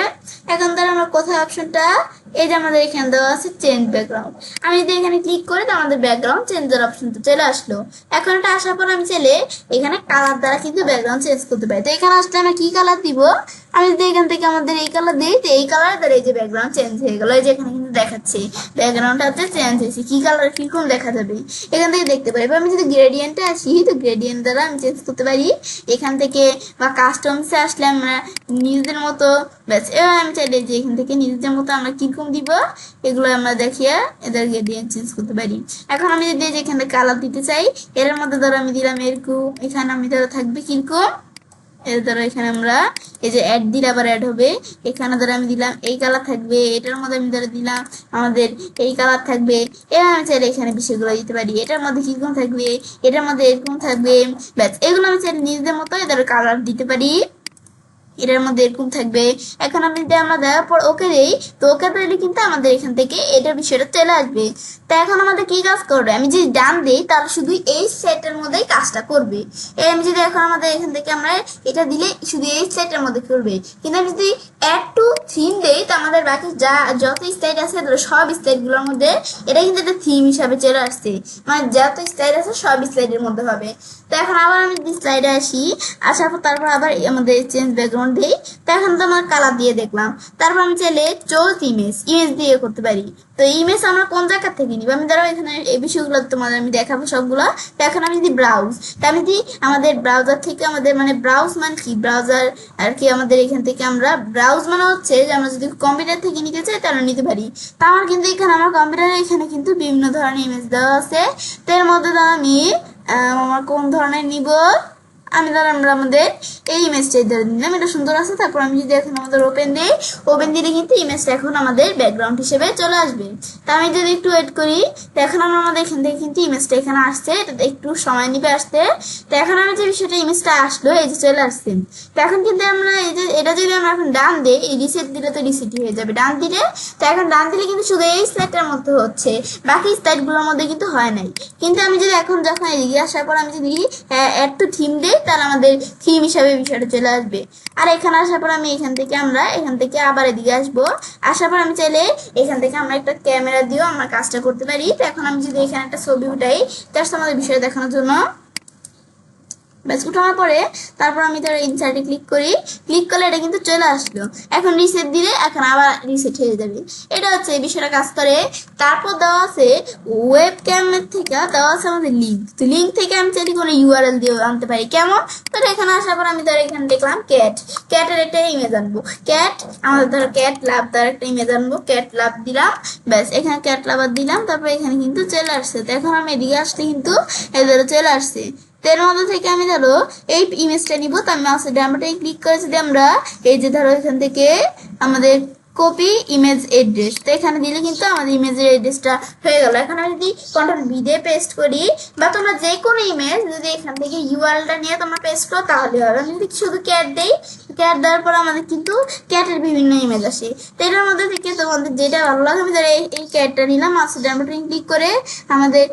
এখন ধরো আমরা কোথায় অপশনটা এই যে আমাদের এখানে দেওয়া আছে চেঞ্জ ব্যাকগ্রাউন্ড, আমি যদি এখানে ক্লিক করি তো আমাদের ব্যাকগ্রাউন্ড চেঞ্জের অপশনটা চলে আসলো। এখন এটা আসার পর আমি চাইলে এখানে কালার দ্বারা কিন্তু ব্যাকগ্রাউন্ড চেঞ্জ করতে পারি। তো এখানে আসলে আমরা কি কালার দিব, আমি যদি এখান থেকে আমাদের এই কালার দিই তো এই কালার দ্বারা এই যে ব্যাকগ্রাউন্ড চেঞ্জ হয়ে গেল। এই যে এখানে কিন্তু দেখাচ্ছে ব্যাকগ্রাউন্ডটা হচ্ছে চেঞ্জ হয়েছে, কি কালার কিরকম দেখা যাবে এখান থেকে দেখতে পারি। এবার আমি যদি গ্রেডিয়েন্টে আসি তো গ্রেডিয়েন্ট দ্বারা আমি চেঞ্জ করতে পারি এখান থেকে, বা কাস্টমসে আসলে আমরা নিজেদের মতো ব্যাস এবার আমি চাইলে যে এখান থেকে নিজেদের মতো আমরা কিরকম দিব এগুলো আমরা দেখিয়ে এদের গ্রেডিয়েন্ট চেঞ্জ করতে পারি। এখন আমি যদি এখানে কালার দিতে চাই এর মধ্যে ধরো আমি দিলাম এরকম, এখানে আমি ধরো থাকবে কিরকম এর ধরো এখানে আমরা এই যে অ্যাড দিলে আবার অ্যাড হবে, এখানে ধরো আমি দিলাম এই কালার থাকবে, এটার মধ্যে আমি ধরো দিলাম আমাদের এই কালার থাকবে। এবার আমি চাইলে এখানে বিষয়গুলো দিতে পারি, এটার মধ্যে কিরকম থাকবে, এটার মধ্যে এরকম থাকবে। ব্যাস এগুলো আমি চাইলে নিজেদের মতো এদের কালার দিতে পারি, এটার মধ্যে এরকম থাকবে। এখন আমি যদি আমরা দেওয়ার পর ওকে দেই তো ওকে দিলে কিন্তু আমাদের এখান থেকে এটার বিষয়টা চলে আসবে। তা এখন আমাদের কি কাজ করবে, আমি যদি ডান দিই তাহলে শুধু এই সেটের মধ্যেই কাজটা করবে। আমি যদি এখন আমাদের এখান থেকে আমরা এটা দিলে শুধু এই সেটের মধ্যে করবে, কিন্তু আমি যদি অ্যাড টু থিম দেই তো আমাদের আমাদের বাকি যত স্লাইড আছে সব স্লাইডগুলোর মধ্যে এটা কিন্তু একটা থিম হিসাবে চলে আসছে, মানে যত স্লাইড আছে সব স্লাইডের মধ্যে হবে। তো এখন আবার আমি যদি স্লাইডে আসি, আসার পর তারপর আবার আমাদের চেঞ্জ ব্যাকগ্রাউন্ড দিই। তো এখন তো আমার কালার দিয়ে দেখলাম, তারপর আমি চাইলে চোজ ইমেজ দিয়ে করতে পারি। তো ইমেজ আমরা কোন জায়গা থেকে নিব, আমি ধরো এখানে এই বিষয়গুলো তোমাদের আমি দেখাবো সবগুলো। তো এখন আমি যদি ব্রাউজ, তো আমি যদি আমাদের ব্রাউজার থেকে আমাদের মানে ব্রাউজ মানে কি ব্রাউজার আর কি, আমাদের এখান থেকে আমরা ব্রাউজ মানে হচ্ছে যে আমরা যদি কম্পিউটার থেকে নিতে চাই তাহলে নিতে পারি। তো আমার কিন্তু এখানে আমার কম্পিউটারে এখানে কিন্তু বিভিন্ন ধরনের ইমেজ দেওয়া আছে। তো এর মধ্যে ধরো আমি আমার কোন ধরনের নিব, আমি ধর আমরা আমাদের এই ইমেজটাই ধরে নিলাম, এটা সুন্দর আছে। তারপর আমি যদি এখন আমাদের ওপেন দিলে কিন্তু ইমেজটা এখন আমাদের ব্যাকগ্রাউন্ড হিসেবে চলে আসবে। তা আমি যদি একটু ওয়েট করি, তো এখন আমাদের এখান থেকে কিন্তু ইমেজটা এখানে আসছে, এটা একটু সময় নিবে আসতে। তো এখন আমি যে বিষয়টা ইমেজটা আসলো এই যে চলে আসছে। তো এখন কিন্তু আমরা এই যে এটা যদি আমরা এখন ডান দিই, এই রিসেট দিলে তো রিসেটই হয়ে যাবে ডান দিলে। তো এখন ডান দিলে কিন্তু শুধু এই স্লাইডটার মধ্যে হচ্ছে, বাকি স্লাইডগুলোর মধ্যে কিন্তু হয় নাই। কিন্তু আমি যদি এখন যখন এদিকে আসার পর আমি যদি অ্যাড টু থিম দিই, তাহলে আমাদের থিম হিসাবে বিষয়টা চলে আসবে। আর এখানে আসার পর আমি এখান থেকে আবার এদিকে আসবো। আসার পর আমি চাইলে এখান থেকে আমরা একটা ক্যামেরা দিয়েও আমরা কাজটা করতে পারি। তো এখন আমি যদি এখানে একটা ছবি উঠাই জাস্ট আমাদের বিষয় দেখানোর জন্য, ব্যাস উঠানোর পরে তারপর আমি তার ইনসার্টে ক্লিক করলে এটা কিন্তু চলে আসলো। এখন রিসেট দিলে এখন আবার রিসেট হয়ে যাবে। এটা হচ্ছে এই বিষয়টা কাজ করে। তারপর দেওয়া আছে ওয়েব ক্যামের থেকে দেওয়া আছে আমাদের লিঙ্ক। তো লিঙ্ক থেকে আমি চাইলে কোনো ইউআরএল দিয়ে আনতে পারি। কেমন, তো এখানে আসার পর আমি ধর এখানে দেখলাম ক্যাটের একটা ইমেজ আনবো। আমাদের ধরো ক্যাট লাভ তার একটা ইমেজ আনবো, ক্যাট লাভ দিলাম, ব্যাস এখানে ক্যাট লাভার দিলাম। তারপর এখানে কিন্তু চলে আসছে। তো এখন আমি এদিকে আসলে কিন্তু এই ধরো চলে আসছে। এর মধ্যে থেকে আমি ধরো এই ইমেজটা নিব। তো আমি মাউসের ডান বাটনে ক্লিক করে যদি আমরা এই যে ধরো এখান থেকে আমাদের কপি ইমেজ এড্রেস, তো এখানে দিলে কিন্তু আমাদের ইমেজের এড্রেসটা হয়ে গেল। এখন আমি যদি কন্ট্রোল ভি দিয়ে পেস্ট করি, বা তোমরা যে কোনো ইমেজ যদি এখান থেকে ইউআরএলটা নিয়ে তোমরা পেস্ট করো তাহলে হবে। আমি যদি শুধু ক্যাট দেই, ক্যাট দেওয়ার পর আমাদের কিন্তু ক্যাটের বিভিন্ন ইমেজ আসে। তো এটার মধ্যে থেকে তোমাদের যেটা ভালো লাগে, আমি ধরো এই ক্যাটটা নিলাম, মাউসের ডান বাটনে ক্লিক করে আমাদের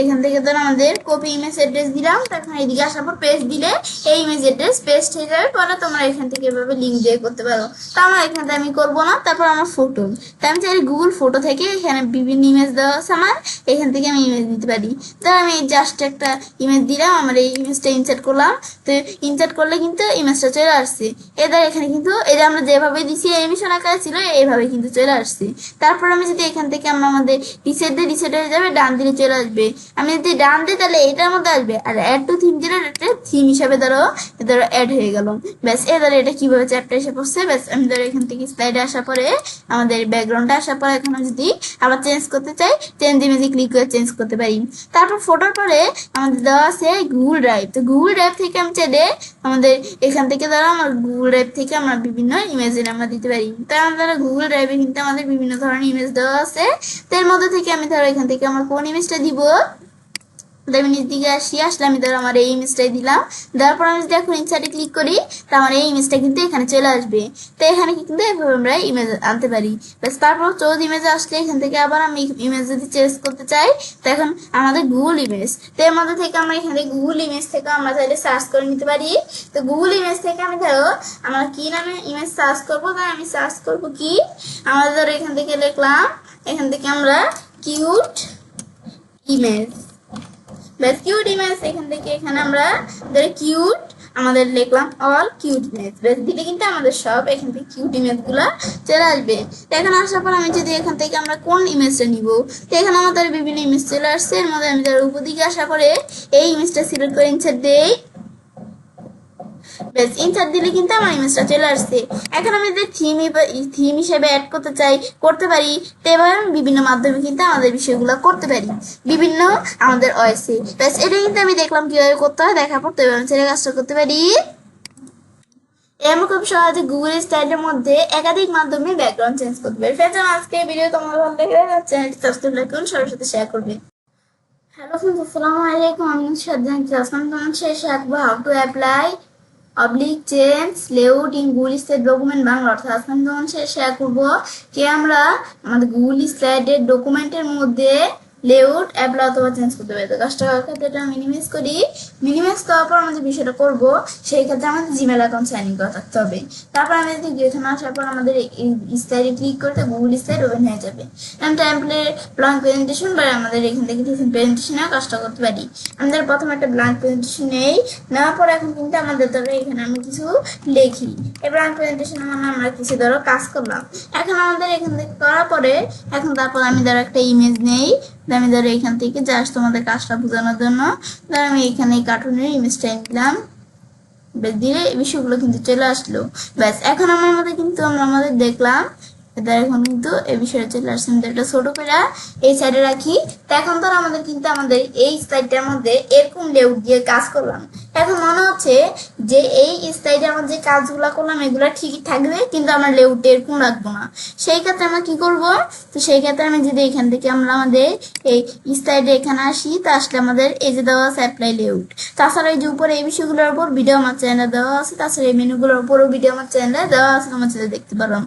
এখান থেকে ধরো আমাদের কপি ইমেজ এড্রেস দিলাম। তখন এদিকে আসার পর পেস্ট দিলে এই ইমেজ এড্রেস পেস্ট হয়ে যাবে। পরে তোমরা এখান থেকে এভাবে লিঙ্ক দিয়ে করতে পারো। তো আমার এখান থেকে আমি করবো না। তারপর আমার ফটো, তো আমি চাই গুগল ফটো থেকে এখানে বিভিন্ন ইমেজ দেওয়া আছে আমার, এখান থেকে আমি ইমেজ দিতে পারি। তো আমি জাস্ট একটা ইমেজ দিলাম, আমার এই ইমেজটা ইনসার্ট করলাম। তো ইনসার্ট করলে কিন্তু ইমেজটা চলে আসছে। এদের এখানে কিন্তু এটা আমরা যেভাবে দিছি এনিমেশন আকারে ছিল এইভাবে কিন্তু চলে আসছে। তারপর আমি যদি এখান থেকে আমরা আমাদের রিসেট দিয়ে রিসেট হয়ে যাবে, ডান দিলে চলে আসবে। আমি যদি ডান দিই তাহলে এটার মধ্যে আসবে। আর অ্যাড টু থিম দিলে একটা থিম হিসাবে ধরো অ্যাড হয়ে গেল। ব্যাস ধরো এটা কিভাবে চ্যাপ্টার এসে পড়ছে। ব্যাস আমি ধরো এখান থেকে স্লাইডে আসার পরে আমাদের ব্যাকগ্রাউন্ডে আসার পরে এখন যদি আবার চেঞ্জ করতে চাই, চেঞ্জ ইমেজে ক্লিক করে চেঞ্জ করতে পারি। তারপর ফটোর পরে আমাদের দেওয়া আছে গুগল ড্রাইভ। তো গুগল ড্রাইভ থেকে আমি চাইলে আমাদের এখান থেকে ধরো আমার গুগল ড্রাইভ থেকে আমরা বিভিন্ন ইমেজের আমরা দিতে পারি। তাই আমাদের গুগল ড্রাইভে কিন্তু আমাদের বিভিন্ন ধরনের ইমেজ দেওয়া আছে। তো এর মধ্যে থেকে আমি ধরো এখান থেকে আমার কোন ইমেজটা দিব, আমি নিচ দিকে আসলে আমি ধরো আমার এই ইমেজটাই দিলাম। দেওয়ার পর আমি যদি এখন ইনসার্টে ক্লিক করি, তো আমার এই ইমেজটা কিন্তু এখানে চলে আসবে। তো এখানে কিন্তু এভাবে আমরা ইমেজ আনতে পারি। ব্যাস তারপর চৌধ ইমেজে আসলে এখান থেকে আবার আমি ইমেজ যদি চেঞ্জ করতে চাই, তো এখন আমাদের গুগল ইমেজ, তো এর মধ্যে থেকে আমরা এখানে গুগল ইমেজ থেকে আমরা চাইলে সার্চ করে নিতে পারি। তো গুগল ইমেজ থেকে আমি ধরো আমরা কি নামে ইমেজ সার্চ করবো, তাই আমি সার্চ করবো কি, আমরা ধরো এখান থেকে লিখলাম, এখান থেকে আমরা কিউট ইমেজ, ব্যাস কিউট ইমেজ। এখান থেকে এখানে আমরা ধরো কিউট আমাদের লিখলাম অল কিউট ইমেজ, ব্যাস দিলে কিন্তু আমাদের সব এখান থেকে কিউট ইমেজ গুলা চলে আসবে। তো এখানে আসার পর আমি যদি এখান থেকে আমরা কোন ইমেজটা নিব, তো এখানে আমাদের বিভিন্ন ইমেজ চলে আসছে। এর মধ্যে আমি ধরো উপর দিকে আসার পরে এই ইমেজটা সিলেক্ট করে ইনসার্ট দেই, ব্যাস ইনসার্ট দিলে কিন্তু আমার ইমেজটা চলে আসছে। এখন আমি যদি থিম হিসেবে অ্যাড করতে চাই করতে পারি। তো এবার আমি বিভিন্ন মাধ্যমে কিন্তু আমাদের বিষয়গুলো করতে পারি বিভিন্ন আমাদের ওয়েসে। ব্যাস এটা কিন্তু আমি দেখলাম কিভাবে করতে হয়, দেখার পর তো এবার আমি ছেড়ে কাজটা করতে পারি। এমন খুব সহজে গুগল স্টাইলের মধ্যে একাধিক মাধ্যমে ব্যাকগ্রাউন্ড চেঞ্জ করতে পারি। ফ্রেন্ডস, আজকে ভিডিও তোমাদের ভালো লাগলে চ্যানেলটি সাবস্ক্রাইব করুন, সবার সাথে শেয়ার করবে। হ্যালো ফ্রেন্ডস, আসসালামু আলাইকুম। আমি শ্রদ্ধা ক্লাসমান তোমার শেষে আঁকবো how to apply change layout in Google slide document Bangla. অর্থাৎ আজকে আমি তোমার শেয়ার করবো যে আমরা আমাদের গুগল স্লাইডের ডকুমেন্টের মধ্যে লেআউট অ্যাপ্লাই অথবা চেঞ্জ করতে পারি। তো কাজটা করার ক্ষেত্রে এটা মিনিমাইজ করি। মিনিমাইজ করার পর আমাদের বিষয়টা করব, সেই ক্ষেত্রে আমাদের জিমেল অ্যাকাউন্ট সাইন ইন করা থাকতে হবে। তারপর আমি যদি এখানে আসার পর আমাদের স্লাইডে ক্লিক করতে গুগল স্লাইড ওপেন হয়ে যাবে। আমি টেমপ্লেট ব্ল্যাঙ্ক প্রেজেন্টেশন বা আমাদের এখান থেকে প্রেজেন্টেশনেও কাজটা করতে পারি। আমাদের প্রথমে একটা ব্ল্যাঙ্ক প্রেজেন্টেশন নেই, নেওয়ার পর এখন কিন্তু আমাদের ধরো এখানে আমি কিছু লিখি। এই ব্ল্যাঙ্ক প্রেজেন্টেশন মানে আমরা কিছু ধরো কাজ করলাম। এখন আমাদের এখান থেকে করার পরে এখন তারপর আমি ধরো একটা ইমেজ নেই, আমি ধরো এখান থেকে জাস্ট তোমাদের কাজটা বোঝানোর জন্য ধরো আমি এখানে কার্টুনের ইমেজটা নিলাম, দিলে এই বিষয়গুলো কিন্তু চলে আসলো। ব্যাস এখন আমার মধ্যে কিন্তু আমরা আমাদের দেখলাম এটা এখন কিন্তু এই বিষয়ে চলে আসছে। আমি একটা ছোট করে এই সাইডে রাখি। তো এখন ধর আমাদের কিন্তু আমাদের এই স্লাইডটার মধ্যে এরকম লেআউট দিয়ে কাজ করলাম। এখন মনে হচ্ছে যে এই স্লাইডে আমরা যে কাজগুলো করলাম এগুলো ঠিকই থাকবে, কিন্তু আমরা লেআউট এরকম রাখবো না। সেই ক্ষেত্রে আমরা কি করব, তো সেই ক্ষেত্রে আমি যদি এখান থেকে আমরা আমাদের এই স্লাইডে এখানে আসি, তো আসলে আমাদের এই যে দেওয়া আছে অ্যাপ্লাই লেআউট। তাছাড়া এই যে উপরে এই বিষয়গুলোর উপর ভিডিও আমার চ্যানেলে দেওয়া আছে, তাছাড়া এই মেনুগুলোর উপরও ভিডিও আমার চ্যানেলে দেওয়া আছে, আমার চ্যানেলে দেখতে পারো।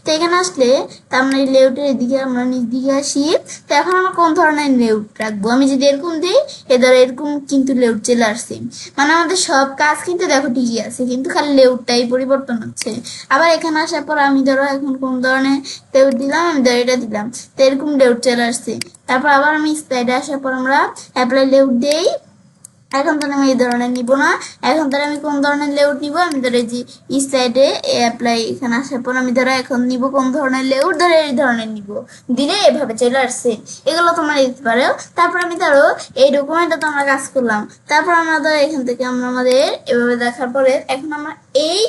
তো এখানে আসলে তা আমরা এই লেআউটের এদিকে আমরা নিচ দিকে আসি। তো এখন আমরা কোন ধরনের লেআউট রাখবো, আমি যদি এরকম দিই ধরো এরকম কিন্তু লেআউট চলে আসছে। মানে আমাদের সব কাজ কিন্তু দেখো ঠিকই আছে, কিন্তু খালি লেআউটটাই পরিবর্তন হচ্ছে। আবার এখানে আসার পর আমি ধরো এখন কোন ধরনের লেআউট দিলাম, আমি ধরো এটা দিলাম, তো এরকম লেআউট চলে আসছে। তারপর আবার আমি স্লাইডে আসার পর আমরা অ্যাপ্লাই লেআউট দেই। এখন তো আমি এই ধরনের নিব না, এখন ধরো আমি কোন ধরনের লেআউট নিব, আমি ধরো যে স্লাইডে অ্যাপ্লাই এখানে আসার পর আমি ধরো এখন নিব কোন ধরনের লেআউট, ধরো এই ধরনের নিব, দিলে এভাবে চলে আসছে। এগুলো তোমরা দিতে পারো। তারপর আমি ধরো এই ডকুমেন্টটা তো আমরা কাজ করলাম, তারপর আমরা ধরো এখান থেকে আমরা আমাদের এভাবে দেখার পরে এখন আমরা এই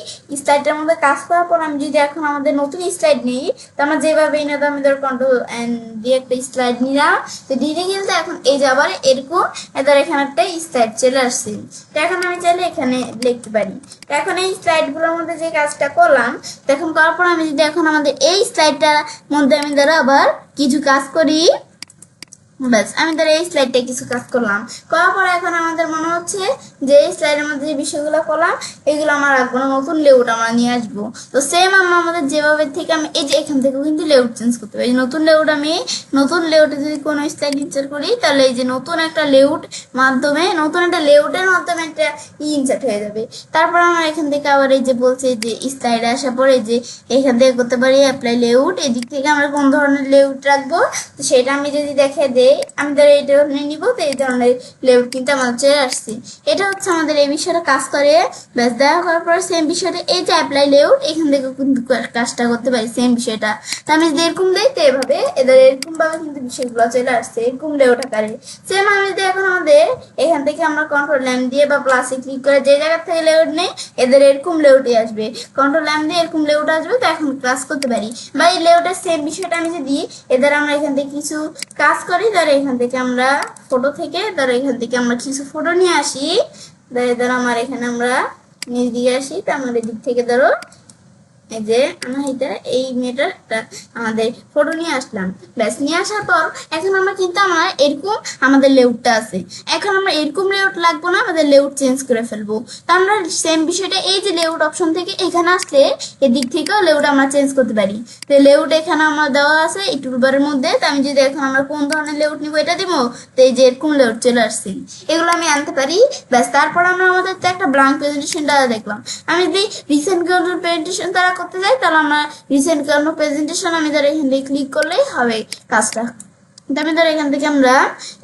স্লাইডটার মধ্যে কাজ করার পর আমি যদি এখন আমাদের নতুন স্লাইড নিই, তো আমরা যেভাবে না, তো আমি ধরো কন্ট্রোল এন্ড দিয়ে একটা স্লাইড নিলাম, তো দিলে কিন্তু এখন এই যে আবার এরকম এদের এখানে একটা স্লাইড চলে আসছে। তো এখন আমি চাইলে এখানে লিখতে পারি। তো এখন এই স্লাইডগুলোর মধ্যে যে কাজটা করলাম, তো এখন করার পর আমি যদি এখন আমাদের এই স্লাইডটার মধ্যে আমি ধরো আবার কিছু কাজ করি, ব্যাস আমি ধরো এই স্লাইডটা কিছু কাজ করলাম, করার পর এখন আমাদের মনে হচ্ছে যে এই স্লাইডের মধ্যে যে বিষয়গুলো করলাম এগুলো আমার রাখবো না, নতুন লেআউট আমরা নিয়ে আসবো। তো সেম আমরা আমাদের যেভাবে থেকে আমি এই যে এখান থেকেও কিন্তু লেআউট চেঞ্জ করতে পারি। নতুন লেআউট আমি নতুন লেআউটে যদি কোনো স্লাইড ইনসার্ট করি, তাহলে এই যে নতুন একটা লেআউট মাধ্যমে নতুন একটা লেআউটের মাধ্যমে একটা ইনসার্ট হয়ে যাবে। তারপর আমরা এখান থেকে আবার এই যে বলছে যে স্লাইডে আসার পরে যে এখান থেকে করতে পারি অ্যাপ্লাই লেআউট, এদিক থেকে আমরা কোন ধরনের লেআউট রাখবো, তো সেটা আমি যদি দেখে দেই আমি ধরো এই ধরনের নিব, তো এই ধরনের লেআউট কিন্তু আমাদের চলে আসছে। এটা হচ্ছে আমাদের এই বিষয়টা কাজ করে। ব্যাস দেখা করার পর সেম বিষয়টা এই যে অ্যাপ্লাই লেআউট এখান থেকে কিন্তু কাজটা করতে পারি সেম বিষয়টা। তো আমি যদি এরকম দেই তো এভাবে এদের এরকম ভাবে কিন্তু বিষয়গুলো চলে আসছে এরকম লেআউট আকারে। সেম আমি যদি এখন আমাদের এখান থেকে আমরা কন্ট্রোল এম দিয়ে বা প্লাসে ক্লিক করে যে জায়গা থেকে লেআউট নেই এদের এরকম লেআউটই আসবে, কন্ট্রোল এম দিয়ে এরকম লেআউট আসবে। তো এখন কাজ করতে পারি বা এই লেআউটের সেম বিষয়টা আমি যদি এদের আমরা এখান থেকে কিছু কাজ করি, ধরো এখান থেকে আমরা ফটো থেকে ধরো এখান থেকে আমরা কিছু ফটো নিয়ে আসি, ধরো আমার এখানে আমরা নিচ দিকে আসি, তো আমাদের দিক থেকে ধরো এই যে আমরা এটা এই মেয়েটার একটা আমাদের ফটো নিয়ে আসলাম। ব্যাস নিয়ে আসার পর এখন আমরা কিন্তু আমরা এরকম আমাদের লেআউটটা আছে, এখন আমরা এরকম লেআউট লাগবো না, আমাদের লেআউট চেঞ্জ করে ফেলবো। তো আমরা সেম বিষয়টা এই যে লেআউট অপশন থেকে এখানে আসলে এদিক থেকেও লেআউট আমরা চেঞ্জ করতে পারি। তো লেআউট এখানে আমার দেওয়া আছে এই টুলবারের মধ্যে। তো আমি যদি এখন আমরা কোন ধরনের লেআউট নিবো এটা দিব, তো এই যে এরকম লেআউট চলে আসছে, এগুলো আমি আনতে পারি। ব্যাস তারপর আমরা আমাদের তো একটা ব্ল্যাঙ্ক প্রেজেন্টেশন দ্বারা দেখলাম। আমি যদি রিসেন্ট প্রেজেন্টেশন দ্বারা করতে যাই, তাহলে আমরা রিসেন্ট কোনো প্রেজেন্টেশন আমি ধরো এখান থেকে ক্লিক করলেই হবে কাজটা। আমি ধরো এখান থেকে আমরা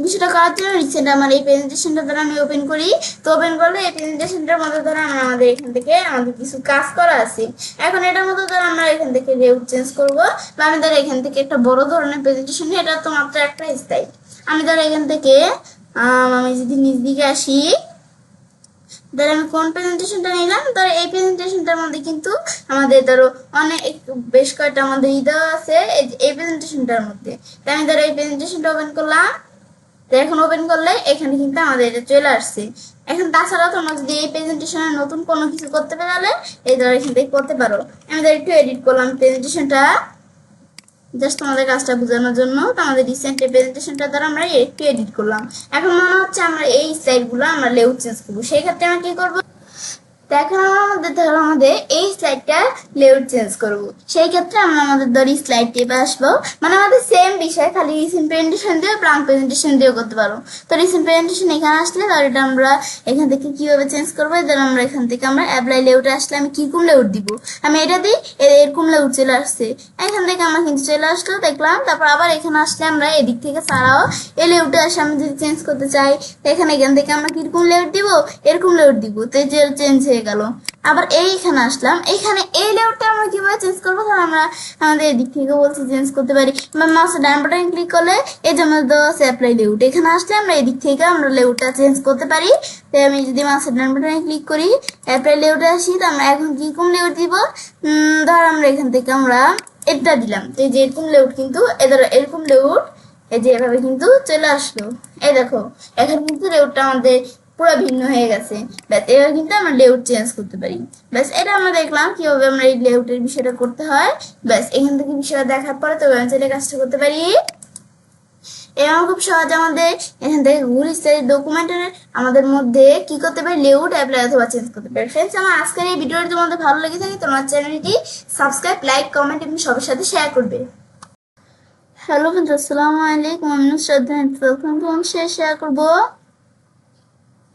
বিষয়টা করার জন্য রিসেন্ট আমার এই প্রেজেন্টেশনটা ধরো আমি ওপেন করি। তো ওপেন করলে এই প্রেজেন্টেশনটার মধ্যে ধরো আমরা আমাদের এখান থেকে আমাদের কিছু কাজ করা আছে। এখন এটার মধ্যে ধরো আমরা এখান থেকে লেআউট চেঞ্জ করবো, বা আমি ধরো এখান থেকে একটা বড় ধরনের প্রেজেন্টেশন, এটা তো মাত্র একটা স্টাইল। আমি ধরো এখান থেকে আমি যদি নিচ দিকে আসি, ধরো আমি কোন প্রেজেন্টেশনটা নিলাম, ধরো এই প্রেজেন্টেশনটার মধ্যে কিন্তু আমাদের ধরো অনেক বেশ কয়েকটা আমাদের দেওয়া আছে এই প্রেজেন্টেশনটার মধ্যে। তো আমি ধরো এই প্রেজেন্টেশনটা ওপেন করলাম, তো এখন ওপেন করলে এখানে কিন্তু আমাদের এটা চলে আসছে। এখন তাছাড়াও তোমরা যদি এই প্রেজেন্টেশনে নতুন কোনো কিছু করতে পারলে এই ধরো এখান থেকে করতে পারো। আমি ধরো একটু এডিট করলাম প্রেজেন্টেশনটা জাস্ট তোমাদের কাজটা বোঝানোর জন্য। তো আমাদের রিসেন্ট প্রেজেন্টেশনটা দ্বারা আমরা একটু এডিট করলাম। এখন মনে হচ্ছে আমরা এই স্লাইডগুলো আমরা লেআউট চেঞ্জ করবো, সেই ক্ষেত্রে আমরা কি করবো, তো তো এখন আমাদের ধরো আমাদের এই স্লাইডটা লেআউট চেঞ্জ করব, সেই ক্ষেত্রে আমরা আমাদের ধরি স্লাইড টেপে আসবো, মানে আমাদের সেম বিষয়, খালি রিসেন্ট প্রেজেন্টেশন দিয়ে ব্ল্যাঙ্ক প্রেজেন্টেশন দিয়েও করতে পারো। তো রিসেন্ট প্রেজেন্টেশন এখানে আসলে ধর এটা আমরা এখান থেকে কিভাবে চেঞ্জ করবো, ধর আমরা এখান থেকে আমরা অ্যাপ্লাই লেআউটে আসলে আমি কিরকম লেআউট দিব, আমি এটা দিই, এরকম লেআউট চলে আসছে, এখান থেকে আমার কিন্তু চলে আসলো দেখলাম। তারপর আবার এখানে আসলে আমরা এদিক থেকে ছাড়াও এই লেআউটে আসে আমি যদি চেঞ্জ করতে চাই, এখান থেকে আমরা কিরকম লেআউট দিব, এরকম লেআউট দিব, তো যে চেঞ্জ হয়ে গেল। আবার এইখানে আসলাম, এখানে এই লেআউটটা আমরা কিভাবে চেঞ্জ করবো, তাহলে আমরা আমাদের এদিক থেকে বলছি চেঞ্জ করতে পারি, মাউসের ডান বাটন ক্লিক করলে এই যে আমাদের দেওয়া আছে অ্যাপ্লাই লেআউট, এখানে আসলে আমরা এদিক থেকে আমরা লেআউটটা চেঞ্জ করতে পারি। তাই আমি যদি মাউসের ডান বাটনে ক্লিক করি অ্যাপ্লাই লেআউটে আসি, তো আমরা এখন কিরকম লেআউট দিব, ধর আমরা এখান থেকে আমরা এটা দিলাম, তো এই যে এরকম লেআউট কিন্তু এরকম লেআউট এই যে এভাবে কিন্তু চলে আসলো। এই দেখো এখন কিন্তু লেআউটটা আমাদের পুরো ভিন্ন হয়ে গেছে। ব্যাস এবার কিন্তু আমরা লেআউট চেঞ্জ করতে পারি। ব্যাস এটা আমরা দেখলাম কিভাবে আমরা এই লেআউটের বিষয়টা করতে হয়। ব্যাস এখান থেকে বিষয়টা দেখার পরে তো আমি চাইলে কাজটা করতে পারি। এবং খুব সহজ আমাদের এখান থেকে গুগল স্টাডি ডকুমেন্টের আমাদের মধ্যে কি করতে পারি, লেআউট অ্যাপ্লাই অথবা চেঞ্জ করতে পারি। ফ্রেন্ডস, আমার আজকের এই ভিডিওটি তোমাদের ভালো লেগে থাকে তোমার চ্যানেলটি সাবস্ক্রাইব, লাইক, কমেন্ট এবং সবার সাথে শেয়ার করবে। হ্যালো ফ্রেন্ডস, আসসালামু আলাইকুম, আমি শ্রদ্ধা শেয়ার করবো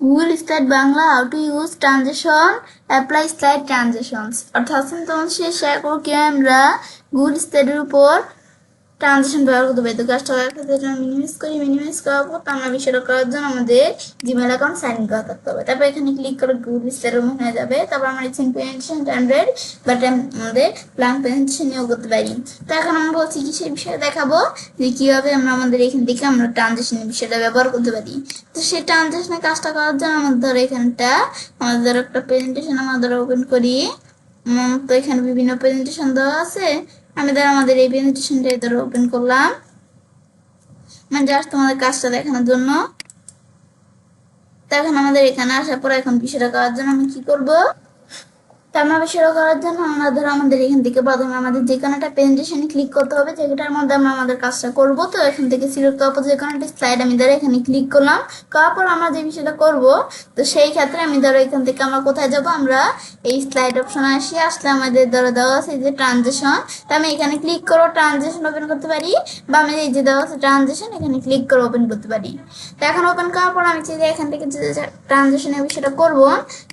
Google slide Bangla how to use transaction apply slide transactions. অর্থাৎ তোমার শেয়ার করবো কি আমরা গুগল স্লাইডের উপর ট্রানজেকশন ব্যবহার করতে পারি। তো কাজটা মিনিমাইজ করার পর আমরা বিষয়টা করার জন্য আমাদের জিমেল অ্যাকাউন্ট সাইন ইন করা থাকতে হবে। তারপর এখানে ক্লিক করে গুগল স্লাইড ওপেন হয়ে যাবে। তারপর আমরা রিসেন্ট প্রেজেন্টেশন টাইমরেড বা আমাদের ব্ল্যাঙ্ক প্রেজেন্টেশন নিয়েও করতে পারি। তো এখন আমরা বলছি কি সেই বিষয়ে দেখাবো যে কিভাবে আমরা আমাদের এখান থেকে আমরা ট্রানজেকশনের বিষয়টা ব্যবহার করতে পারি। তো সেই ট্রানজেকশনের কাজটা করার জন্য আমাদের ধরো এখানটা আমাদের একটা প্রেজেন্টেশন আমাদের ওপেন করি। তো এখানে বিভিন্ন প্রেজেন্টেশন দেওয়া আছে, আমি ধর আমাদের এই প্রেজেন্টেশনটা ধরো ওপেন করলাম, মানে জাস্ট তোমাদের কাজটা দেখানোর জন্য। তো এখন আমাদের এখানে আসার পর এখন বিষয়টা করার জন্য আমি কি করব, আমরা বিষয়টা করার জন্য আমরা ধরো আমাদের এখান থেকে প্রথমে আমাদের যে কোনো একটা প্রেজেন্টেশনে ক্লিক করতে হবে, যেটার মধ্যে আমরা আমাদের কাজটা করব। তো এখান থেকে সিলেক্ট করার পর যে কোনো একটা স্লাইড আমি ধরো এখানে ক্লিক করলাম, করার পর আমরা যে বিষয়টা করব, তো সেই ক্ষেত্রে আমি ধরো এখান থেকে আমরা কোথায় যাব, আমরা এই স্লাইড অপশনে আসলে আমাদের ধরো দেওয়া আছে যে ট্রানজেকশন, তো আমি এখানে ক্লিক করে ট্রানজেকশন ওপেন করতে পারি, বা আমি এই যে দেওয়া আছে ট্রানজেকশন এখানে ক্লিক করে ওপেন করতে পারি। তো এখন ওপেন করার পর আমি চাই এখান থেকে যে ট্রানজেকশনের বিষয়টা করব,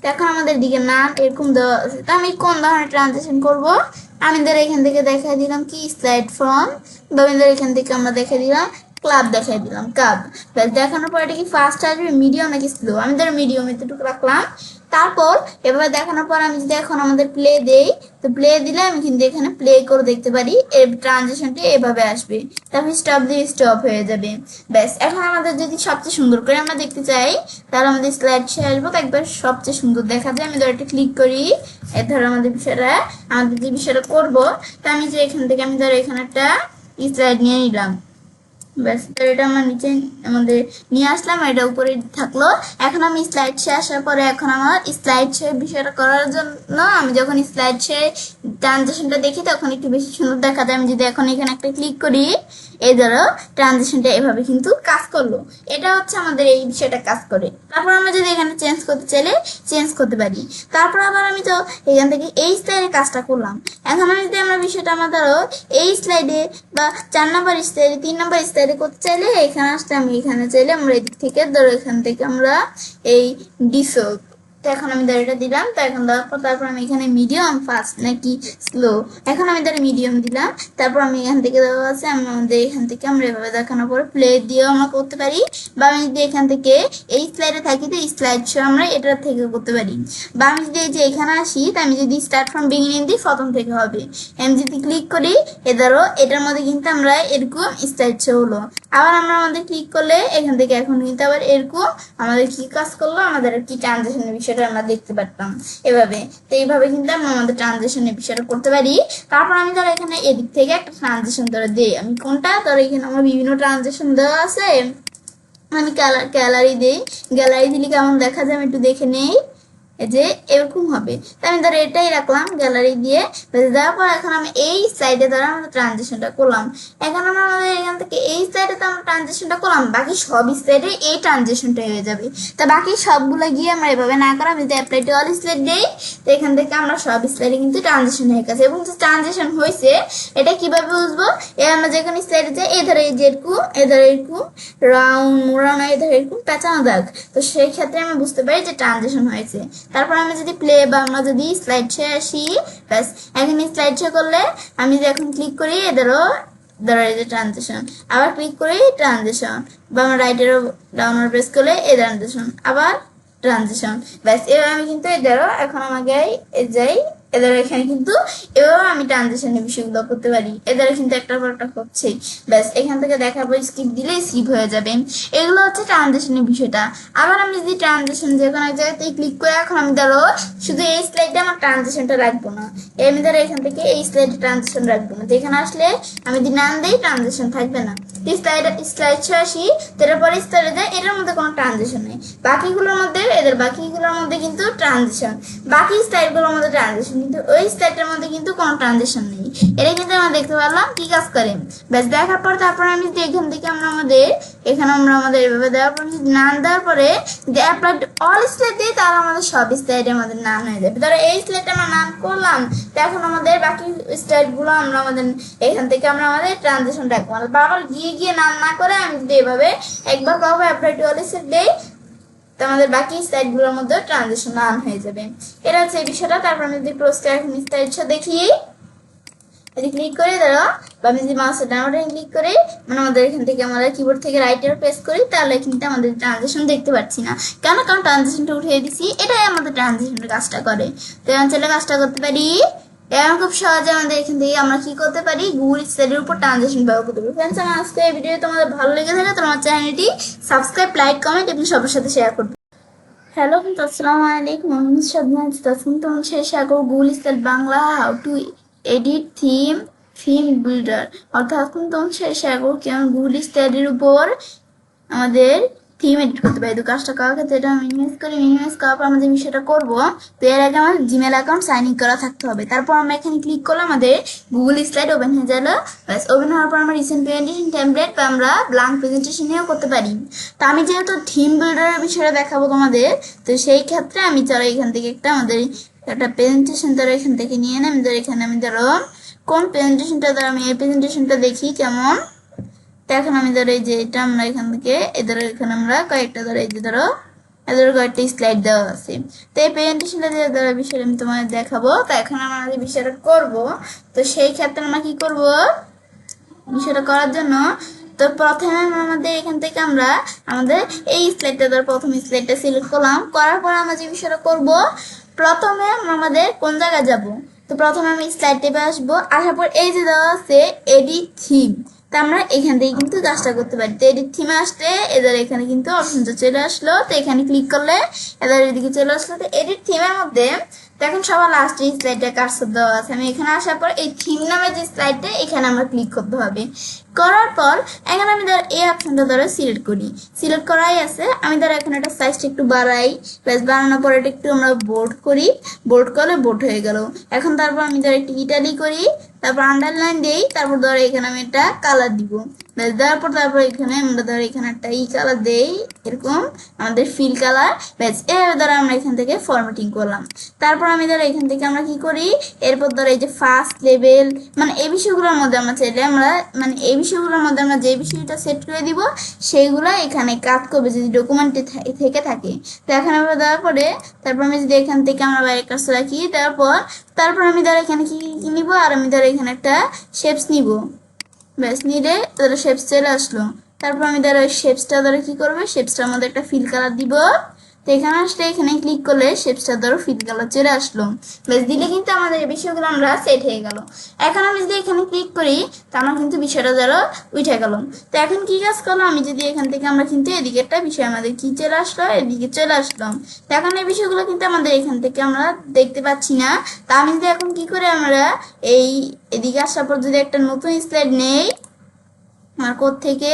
তো এখন আমাদের দিকে নাম এরকম দেওয়া আছে, তো আমি কোন ধরনের ট্রানজেকশন করব, আমি ধর এখান থেকে দেখাই দিলাম কি স্লাইড ফ্রম, বা আমি ধর এখান থেকে আমরা দেখাই দিলাম ক্লাব, দেখাই দিলাম কাব। দেখানোর পর এটা কি ফাস্ট আসবে, মিডিয়াম নাকি স্লো, আমি ধর মিডিয়াম এতটুকু রাখলাম। তারপর এভাবে দেখানোর পর আমি যদি এখন আমাদের প্লে দেই, তো প্লে দিলে আমি কিন্তু এখানে প্লে করে দেখতে পারি এর ট্রানজেকশনটি এভাবে আসবে, তারপর স্টপ দিয়ে স্টপ হয়ে যাবে। ব্যাস এখন আমাদের যদি সবচেয়ে সুন্দর করে আমরা দেখতে চাই, তাহলে আমাদের স্লাইড শেয়ার আসবো, তো একবার সবচেয়ে সুন্দর দেখা যায়। আমি ধর একটা ক্লিক করি, এর ধরো আমাদের যে বিষয়টা করবো, তো আমি যে এখান থেকে আমি ধরো এখানে একটা স্লাইড নিয়ে নিলাম। ব্যাস এটা আমার নিচে আমাদের নিয়ে আসলাম, এটা উপরে থাকলো। এখন আমি স্লাইড শেয়ার আসার পরে এখন আমার স্লাইড শেয়ার বিষয়টা করার জন্য আমি যখন স্লাইড শেয়ার ট্রানজেকশনটা দেখি তখন একটু বেশি সুন্দর দেখা যায়। আমি যদি এখন এখানে একটা ক্লিক করি, এই ধরো ট্রানজেকশনটা এভাবে কিন্তু কাজ করলো। এটা হচ্ছে আমাদের এই বিষয়টা কাজ করে। তারপর আমরা যদি এখানে চেঞ্জ করতে চাইলে চেঞ্জ করতে পারি। তারপর আবার আমি তো এখান থেকে এই স্লাইডে কাজটা করলাম। এখন আমি যদি আমরা বিষয়টা আমরা ধরো এই স্লাইডে বা 4 নম্বর স্লাইডে 3 নম্বর স্লাইডে করতে চাইলে এখানে আসলে আমি এখানে চাইলে আমরা এদিক থেকে ধরো এখান থেকে আমরা এই ডিসো, তো এখন আমি ধর এটা দিলাম। তো এখন দেওয়ার পর তারপর আমি এখানে মিডিয়াম, ফাস্ট নাকি স্লো, এখন আমি ধর মিডিয়াম দিলাম। তারপর আমি এখান থেকে দেওয়া আছে আমাদের এখান থেকে আমরা এভাবে দেখানোর পরে প্লে দিয়েও আমরা করতে পারি, বা আমি যদি এখান থেকে এই স্লাইডে থাকি তো স্লাইড শো আমরা এটার থেকে করতে পারি, বা আমি যদি এই যে এখানে আসি তো আমি যদি স্টার্ট ফ্রম বিগিনিং দিই প্রথম থেকে হবে। আমি যদি ক্লিক করি এ ধরো এটার মধ্যে কিন্তু আমরা এরকম স্লাইড শো হলো। আবার আমরা আমাদের ক্লিক করলে এখান থেকে এখন কিন্তু আবার এরকম আমাদের কি কাজ করলো, আমাদের কি ট্রানজেকশনের বিষয়টা আমরা দেখতে পারতাম এভাবে। তো এইভাবে কিন্তু আমরা আমাদের ট্রানজেকশনের বিষয়টা করতে পারি। তারপর আমি ধরো এখানে এদিক থেকে একটা ট্রানজেকশন ধরে দিই, আমি কোনটা ধরো এখানে আমার বিভিন্ন ট্রানজেকশন দেওয়া আছে, আমি গ্যালারি দিই, গ্যালারি দিলে কেমন দেখা যায় আমি একটু দেখে নেই। এই যে এরকম হবে। তো আমি ধরো এটাই রাখলাম গ্যালারি দিয়ে, দেওয়ার পর এখন আমি এই সাইডে ধরো আমরা ট্রানজিশনটা করলাম। এখন আমরা আমাদের এখান থেকে এই সাইডে তো আমরা ট্রানজিশনটা করলাম, বাকি সব সাইডে এই ট্রানজিশনটা হয়ে যাবে। তো বাকি সবগুলো গিয়ে আমরা এভাবে না করে আমি যদি অ্যাপ্লাই টু অল স্লাইড দিই, তো এখান থেকে আমরা সব স্লাইডে কিন্তু ট্রানজিশন হয়ে গেছে। এবং যে ট্রানজিশন হয়েছে এটা কিভাবে বুঝবো, আমরা যে কোনো স্লাইডে যাই এই ধরো এই যে এরকম, এই ধরো এরকম রাউন্ড মোড়ানো, এই ধরো এরকম পেঁচানো দাগ, তো সেই ক্ষেত্রে আমি বুঝতে পারি যে ট্রানজিশন হয়েছে। তারপর আমি যদি প্লে বা আমরা যদি স্লাইড শো আসি, ব্যাস এখন স্লাইড শো করলে আমি যদি এখন ক্লিক করি ধরো এই যে ট্রানজিশন, আবার ক্লিক করি ট্রানজিশন, বা আমার রাইটের ডাউনলোড প্রেস করলে এই ট্রানজিশন, আবার ট্রানজিশন, ব্যাস এবার আমি কিন্তু ধরো এখন আমাকে যাই এদের এখানে কিন্তু এভাবে আমি ট্রানজিশনের বিষয়গুলো করতে পারি। এদের কিন্তু একটার পর একটা হচ্ছেই, ব্যাস এখান থেকে দেখাবো স্কিপ দিলেই স্কিপ হয়ে যাবে। এগুলো হচ্ছে ট্রানজিশনের বিষয়টা। আবার আমি যদি ট্রানজিশন যে কোনো এক জায়গাতে ক্লিক করে এখন আমি ধরো শুধু এই স্লাইডে আমার ট্রানজিশনটা রাখবো না, আমি ধরো এখান থেকে এই স্লাইডে ট্রানজিশন রাখবো না, যেখানে আসলে আমি যদি নাম দিই ট্রানজিশন থাকবে না। স্লাইড শো আসি, তারপরে স্লাইডে যায়, এটার মধ্যে কোনো ট্রানজিশন নেই। বাকিগুলোর মধ্যে বাকিগুলোর মধ্যে কিন্তু ট্রানজিশন, বাকি স্লাইডগুলোর মধ্যে ট্রানজিশন, কিন্তু ওই স্লাইডের মধ্যে কিন্তু কোনো ট্রানজিশন নেই। এটা কিন্তু আমরা দেখতে পারলাম কি কাজ করে। ব্যাস দেখার পর তারপর আমি যদি এখান থেকে আমরা আমাদের এভাবে দেওয়ার পর নাম দেওয়ার পরে যে অ্যাপ্লাই অল স্লাইড দিই, তাহলে আমাদের সব স্লাইডে আমাদের নাম হয়ে যাবে। ধরো এই স্লাইডে আমরা নাম করলাম, তো এখন আমাদের বাকি স্লাইডগুলো আমরা আমাদের এখান থেকে আমরা আমাদের ট্রানজিশন রাখবো। বারবার গিয়ে গিয়ে নাম না করে আমি যদি এভাবে একবার কাউকে অ্যাপ্লাই টু অল স্লাইড দিই, তো আমাদের বাকি স্লাইডগুলোর মধ্যে ট্রানজিশন অন হয়ে যাবে। এটা হচ্ছে এই বিষয়টা। তারপর আমি যদি প্রোস্টে এখন স্লাইডটা দেখি, যদি ক্লিক করে ধরো বা আমি যদি মাউসের ডান বাটনে ক্লিক করি, মানে আমাদের এখান থেকে আমরা কিবোর্ড থেকে রাইটার প্রেস করি, তাহলে কিন্তু আমাদের ট্রানজিশন দেখতে পাচ্ছি না। কেন? কারণ ট্রানজিশনটা উঠিয়ে দিচ্ছি, এটাই আমাদের ট্রানজিশনের কাজটা করে। তো আমি চলে কাজটা করতে পারি। এরকম খুব সহজে আমাদের এখান থেকে আমরা কি করতে পারি, গুগল স্লাইডের উপর ট্রানজিশন ব্যবহার করতে পারি। ফ্রেন্ডস, আমার আজকে এই ভিডিও তোমাদের ভালো লেগে থাকে তোমার চ্যানেলটি সাবস্ক্রাইব, লাইক, কমেন্ট এবং সবার সাথে শেয়ার করবে। হ্যালো ফ্রেন্ডস, আসসালামু আলাইকুম। আমি সাধনা তোমার শেয়ার করবো Google slide Bangla how to edit theme builder. অর্থাৎ এখন তোমার শেয়ার করবো কেমন গুগল স্লাইডের উপর আমাদের থিম এডিট করতে পারি। তো কাজটা করার ক্ষেত্রে এটা মিনিমাইজ করার পর আমরা যে বিষয়টা করবো, তো এর আগে আমার জিমেল অ্যাকাউন্ট সাইন ইন করা থাকতে হবে। তারপর আমরা এখানে ক্লিক করলে আমাদের গুগল স্লাইড ওপেন হয়ে গেল। ব্যাস ওপেন হওয়ার পর আমরা রিসেন্ট প্রেজেন্টেশন টেমপ্লেট বা আমরা ব্ল্যাঙ্ক প্রেজেন্টেশনেও করতে পারি। তো আমি যেহেতু থিম বিল্ডারের বিষয়টা দেখাবো তোমাদের, তো সেই ক্ষেত্রে আমি চলো এখান থেকে আমাদের একটা প্রেজেন্টেশন ধরো এখান থেকে নিয়ে নেই। এখানে আমি ধরো কোন প্রেজেন্টেশনটা ধরো আমি এই প্রেজেন্টেশনটা দেখি কেমন। তো এখন আমি ধরো এই যে এটা আমরা এখান থেকে এখানে আমরা কয়েকটা ধরো এই যে ধরো কয়েকটা স্লাইড দেওয়া আছে। তো এই প্রেজেন্টেশনটা দিয়ে ধরো বিষয়টা আমি তোমাদের দেখাবো। তো এখন আমরা যে বিষয়টা করবো, তো সেই ক্ষেত্রে আমরা কি করব, বিষয়টা করার জন্য তো প্রথমে আমাদের এখান থেকে আমরা আমাদের এই স্লাইডটা ধরো প্রথম স্লাইডটা সিলেক্ট করলাম। করার পর আমরা যে বিষয়টা করব, প্রথমে আমাদের কোন জায়গায় যাব, তো প্রথমে আমি স্লাইড টেপে আসবো। আসার পর এই যে দেওয়া আছে এডিট থিম, তো আমরা এখান থেকে কিন্তু কাজটা করতে পারি। তো এডিট থিমে আসলে এদের এখানে কিন্তু অপশনটা চলে আসলো। তো এখানে ক্লিক করলে এদের এদিকে চলে আসলো। তো এডিট থিমের মধ্যে তো এখন সবার লাস্টে এই স্লাইডটা কার্সর দেওয়া আছে। আমি এখানে আসার পর এই থিম নামে যে স্লাইডটা এখানে আমরা ক্লিক করতে হবে। করার পর এখন আমি ধর এই অপশনটা ধরো সিলেক্ট করি, সিলেক্ট করাই আছে। আমি ধরো এখন একটা সাইজটা একটু বাড়াই, প্লাস বাড়ানোর পর এটা একটু আমরা বোল্ড করি, বোল্ড করলে বোল্ড হয়ে গেল। এখন তারপর আমি ধরো একটু ইটালি করি, তারপর আন্ডারলাইন দিই, তারপর ধরো এখানে আমি একটা কালার দিব। দেওয়ার পর তারপর এখানে আমরা ধরো এখানে একটা কালার দেই, এরকম আমাদের ফিল কালার। ব্যাস এভাবে ধরো আমরা এখান থেকে ফরম্যাটিং করলাম। তারপর আমি ধরো এখান থেকে আমরা কি করি, এরপর ধরো এই যে ফার্স্ট লেভেল মানে এই বিষয়গুলোর মধ্যে আমরা চাইলে আমরা মানে এই বিষয়গুলোর মধ্যে আমরা যে বিষয়টা সেট করে দিব সেইগুলো এখানে কাজ করবে যদি ডকুমেন্টে থেকে থাকে। তো এখানে আমরা দেওয়ার পরে তারপর আমি যদি এখান থেকে আমরা বাইরে কাজ রাখি, তারপর আমি ধরো এখানে কি নিব, আর আমি ধরো এখানে একটা শেপস নিব। ব্যাস নিলে ধরো শেপস চলে আসলো। তারপর আমি ধরো শেপসটা ধরো কি করবে, শেপসটার মধ্যে একটা ফিল কালার দিব। তো এখানে আসলে এখানে ক্লিক করলে শেপসটা ধরো ফিল কালার চলে আসলো। ব্যাস দিলে কিন্তু আমাদের এই বিষয়গুলো আমরা সেট হয়ে গেল। এখন আমি যদি এখানে ক্লিক করি, তো আমার কিন্তু বিষয়টা ধরো উঠে গেল। তো এখন কি কাজ করলো, আমি যদি এখান থেকে আমরা কিন্তু এদিকে একটা বিষয় আমাদের কি চলে আসলো, এদিকে চলে আসলাম। তো এখন এই বিষয়গুলো কিন্তু আমাদের এখান থেকে আমরা দেখতে পাচ্ছি না। তা আমি যদি এখন কি করে আমরা এদিকে আসার পর যদি একটা নতুন স্লাইড নেই আমার কোড থেকে,